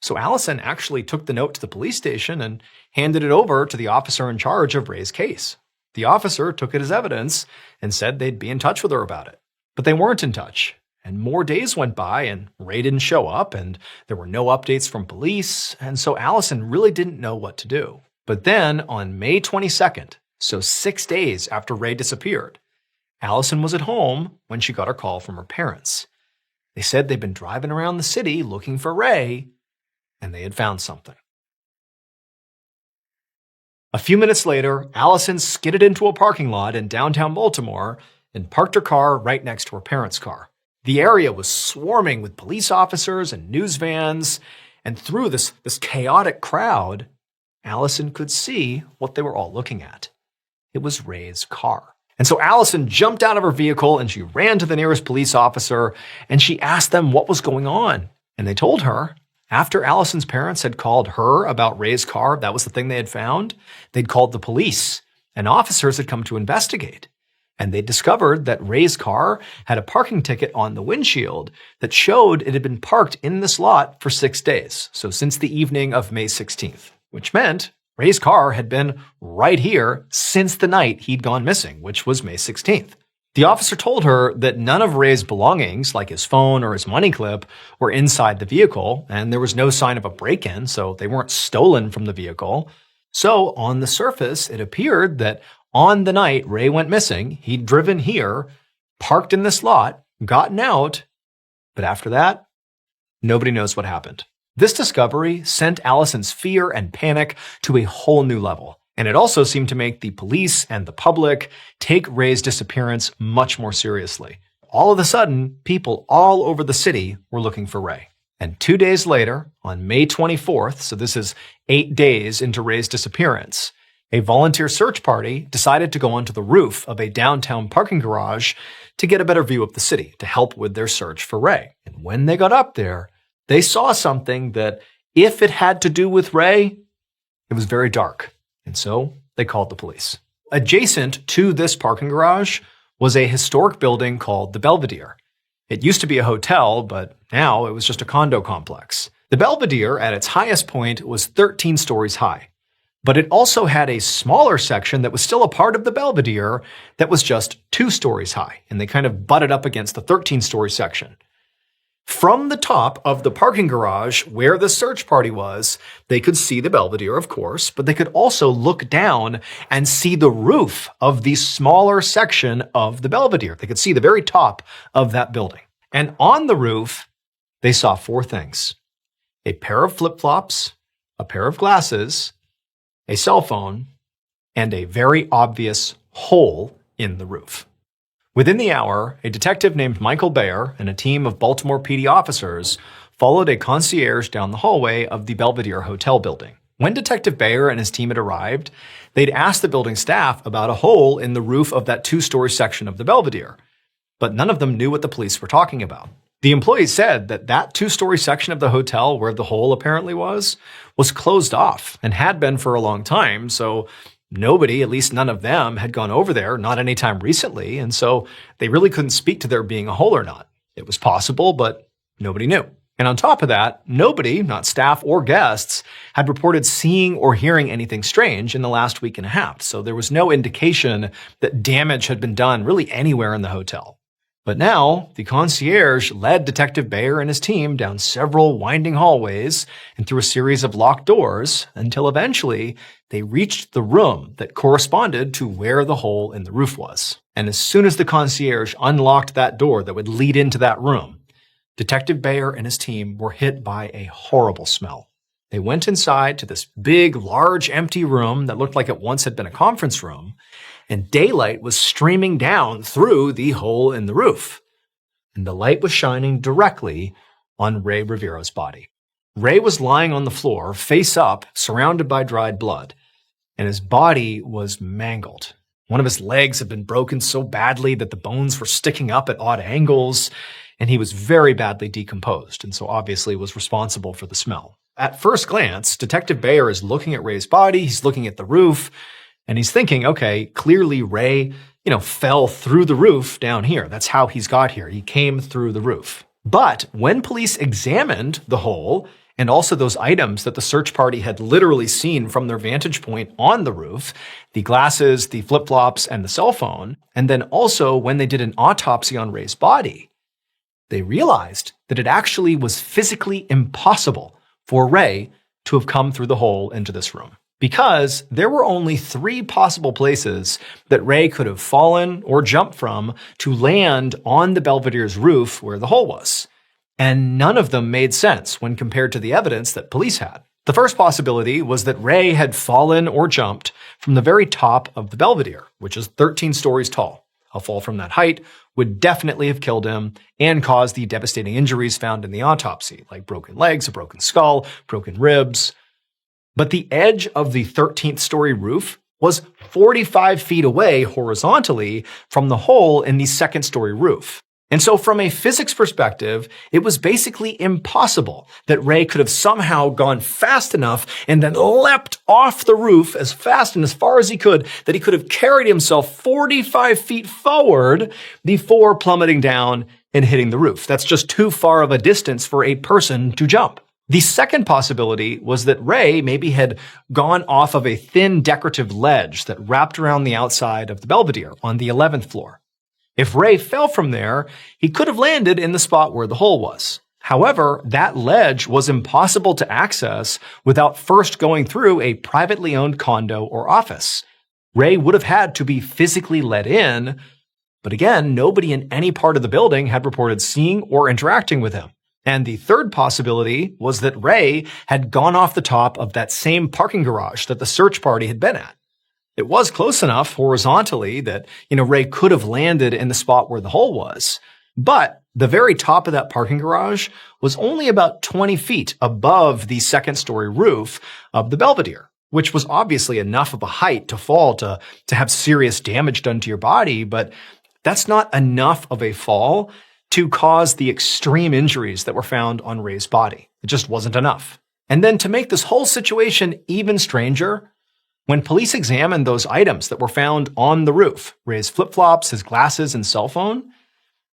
So Allison actually took the note to the police station and handed it over to the officer in charge of Ray's case. The officer took it as evidence and said they'd be in touch with her about it. But they weren't in touch. And more days went by and Ray didn't show up and there were no updates from police. And so Allison really didn't know what to do. But then on May 22nd, so 6 days after Ray disappeared, Allison was at home when she got her call from her parents. They said they'd been driving around the city looking for Ray, and they had found something. A few minutes later, Allison skidded into a parking lot in downtown Baltimore and parked her car right next to her parents' car. The area was swarming with police officers and news vans, And through this chaotic crowd, Allison could see what they were all looking at. It was Ray's car. And so Allison jumped out of her vehicle and she ran to the nearest police officer and she asked them what was going on. And they told her, after Allison's parents had called her about Ray's car, that was the thing they had found, they'd called the police and officers had come to investigate. And they discovered that Ray's car had a parking ticket on the windshield that showed it had been parked in this lot for 6 days. So since the evening of May 16th, which meant Ray's car had been right here since the night he'd gone missing, which was May 16th. The officer told her that none of Ray's belongings, like his phone or his money clip, were inside the vehicle, and there was no sign of a break-in, so they weren't stolen from the vehicle. So on the surface, it appeared that on the night Ray went missing, he'd driven here, parked in this lot, gotten out, but after that, nobody knows what happened. This discovery sent Allison's fear and panic to a whole new level. And it also seemed to make the police and the public take Ray's disappearance much more seriously. All of a sudden, people all over the city were looking for Ray. And 2 days later, on May 24th, so this is 8 days into Ray's disappearance, a volunteer search party decided to go onto the roof of a downtown parking garage to get a better view of the city to help with their search for Ray. And when they got up there, they saw something that, if it had to do with Ray, it was very dark. And so they called the police. Adjacent to this parking garage was a historic building called the Belvedere. It used to be a hotel, but now it was just a condo complex. The Belvedere, at its highest point, was 13 stories high. But it also had a smaller section that was still a part of the Belvedere that was just 2 stories high, and they kind of butted up against the 13-story section. From the top of the parking garage where the search party was, they could see the Belvedere, of course, but they could also look down and see the roof of the smaller section of the Belvedere. They could see the very top of that building. And on the roof, they saw 4 things: a pair of flip-flops, a pair of glasses, a cell phone, and a very obvious hole in the roof. Within the hour, a detective named Michael Bayer and a team of Baltimore PD officers followed a concierge down the hallway of the Belvedere Hotel building. When Detective Bayer and his team had arrived, they'd asked the building staff about a hole in the roof of that 2-story section of the Belvedere, but none of them knew what the police were talking about. The employees said that 2-story section of the hotel where the hole apparently was closed off and had been for a long time, so nobody, at least none of them, had gone over there, not anytime recently, and so they really couldn't speak to there being a hole or not. It was possible, but nobody knew. And on top of that, nobody, not staff or guests, had reported seeing or hearing anything strange in the last week and a half, so there was no indication that damage had been done really anywhere in the hotel. But now, the concierge led Detective Bayer and his team down several winding hallways and through a series of locked doors until eventually they reached the room that corresponded to where the hole in the roof was. And as soon as the concierge unlocked that door that would lead into that room, Detective Bayer and his team were hit by a horrible smell. They went inside to this big, large, empty room that looked like it once had been a conference room, and daylight was streaming down through the hole in the roof. And the light was shining directly on Ray Rivero's body. Ray was lying on the floor, face up, surrounded by dried blood, and his body was mangled. One of his legs had been broken so badly that the bones were sticking up at odd angles, and he was very badly decomposed, and so obviously was responsible for the smell. At first glance, Detective Bayer is looking at Ray's body, he's looking at the roof, and he's thinking, okay, clearly Ray, fell through the roof down here. That's how he's got here. He came through the roof. But when police examined the hole and also those items that the search party had literally seen from their vantage point on the roof, the glasses, the flip-flops, and the cell phone, and then also when they did an autopsy on Ray's body, they realized that it actually was physically impossible for Ray to have come through the hole into this room. Because there were only 3 possible places that Ray could have fallen or jumped from to land on the Belvedere's roof where the hole was. And none of them made sense when compared to the evidence that police had. The first possibility was that Ray had fallen or jumped from the very top of the Belvedere, which is 13 stories tall. A fall from that height would definitely have killed him and caused the devastating injuries found in the autopsy, like broken legs, a broken skull, broken ribs. But the edge of the 13th story roof was 45 feet away horizontally from the hole in the second story roof. And so from a physics perspective, it was basically impossible that Ray could have somehow gone fast enough and then leapt off the roof as fast and as far as he could, that he could have carried himself 45 feet forward before plummeting down and hitting the roof. That's just too far of a distance for a person to jump. The second possibility was that Ray maybe had gone off of a thin decorative ledge that wrapped around the outside of the Belvedere on the 11th floor. If Ray fell from there, he could have landed in the spot where the hole was. However, that ledge was impossible to access without first going through a privately owned condo or office. Ray would have had to be physically let in, but again, nobody in any part of the building had reported seeing or interacting with him. And the third possibility was that Ray had gone off the top of that same parking garage that the search party had been at. It was close enough horizontally that, Ray could have landed in the spot where the hole was. But the very top of that parking garage was only about 20 feet above the second story roof of the Belvedere, which was obviously enough of a height to fall to have serious damage done to your body. But that's not enough of a fall to cause the extreme injuries that were found on Ray's body. It just wasn't enough. And then to make this whole situation even stranger, when police examined those items that were found on the roof, Ray's flip-flops, his glasses, and cell phone,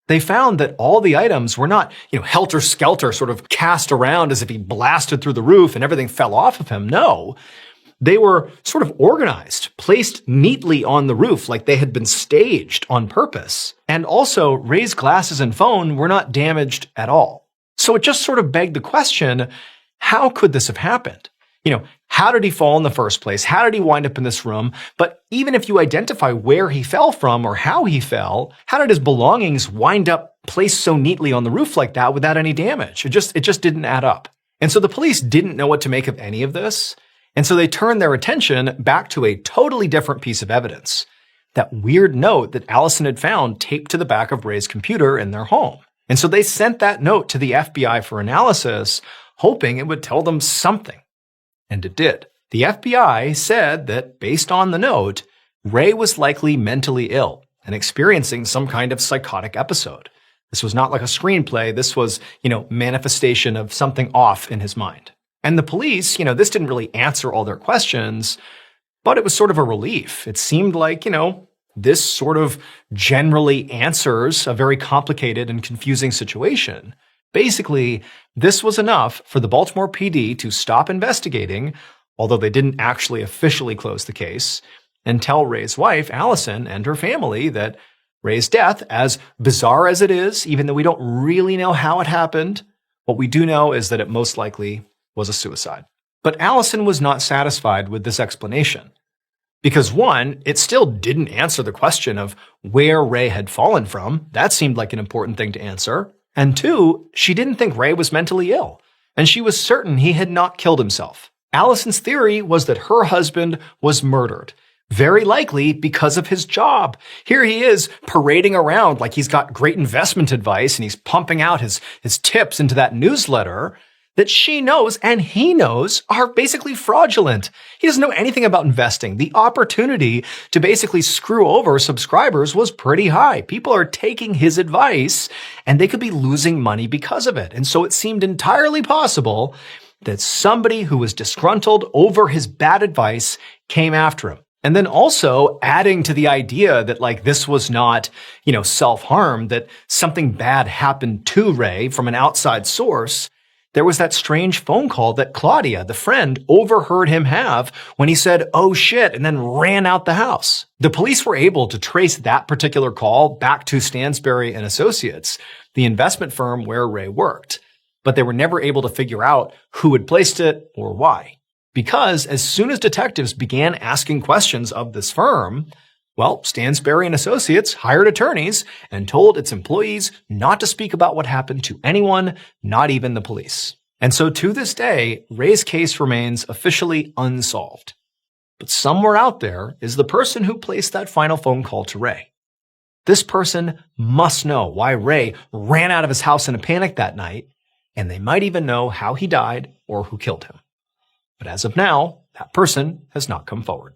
they found that all the items were not, helter-skelter, sort of cast around as if he blasted through the roof and everything fell off of him. No, they were sort of organized, placed neatly on the roof like they had been staged on purpose. And also, Ray's glasses and phone were not damaged at all. So it just sort of begged the question, how could this have happened? How did he fall in the first place? How did he wind up in this room? But even if you identify where he fell from or how he fell, how did his belongings wind up placed so neatly on the roof like that without any damage? It just didn't add up. And so the police didn't know what to make of any of this. And so they turned their attention back to a totally different piece of evidence. That weird note that Allison had found taped to the back of Ray's computer in their home. And so they sent that note to the FBI for analysis, hoping it would tell them something. And it did. The FBI said that based on the note, Ray was likely mentally ill and experiencing some kind of psychotic episode. This was not like a screenplay. This was, manifestation of something off in his mind. And the police, this didn't really answer all their questions, but it was sort of a relief. It seemed like, this sort of generally answers a very complicated and confusing situation. Basically, this was enough for the Baltimore PD to stop investigating, although they didn't actually officially close the case, and tell Ray's wife, Allison, and her family that Ray's death, as bizarre as it is, even though we don't really know how it happened, what we do know is that it most likely was a suicide. But Allison was not satisfied with this explanation. Because one, it still didn't answer the question of where Ray had fallen from. That seemed like an important thing to answer. And two, she didn't think Ray was mentally ill, and she was certain he had not killed himself. Allison's theory was that her husband was murdered, very likely because of his job. Here he is parading around like he's got great investment advice and he's pumping out his tips into that newsletter that she knows and he knows are basically fraudulent. He doesn't know anything about investing. The opportunity to basically screw over subscribers was pretty high. People are taking his advice and they could be losing money because of it. And so it seemed entirely possible that somebody who was disgruntled over his bad advice came after him. And then also adding to the idea that this was not, self-harm, that something bad happened to Ray from an outside source. There was that strange phone call that Claudia, the friend, overheard him have when he said, "Oh shit," and then ran out the house. The police were able to trace that particular call back to Stansberry and Associates, the investment firm where Ray worked. But they were never able to figure out who had placed it or why. Because as soon as detectives began asking questions of this firm, Stansberry and Associates hired attorneys and told its employees not to speak about what happened to anyone, not even the police. And so to this day, Ray's case remains officially unsolved. But somewhere out there is the person who placed that final phone call to Ray. This person must know why Ray ran out of his house in a panic that night, and they might even know how he died or who killed him. But as of now, that person has not come forward.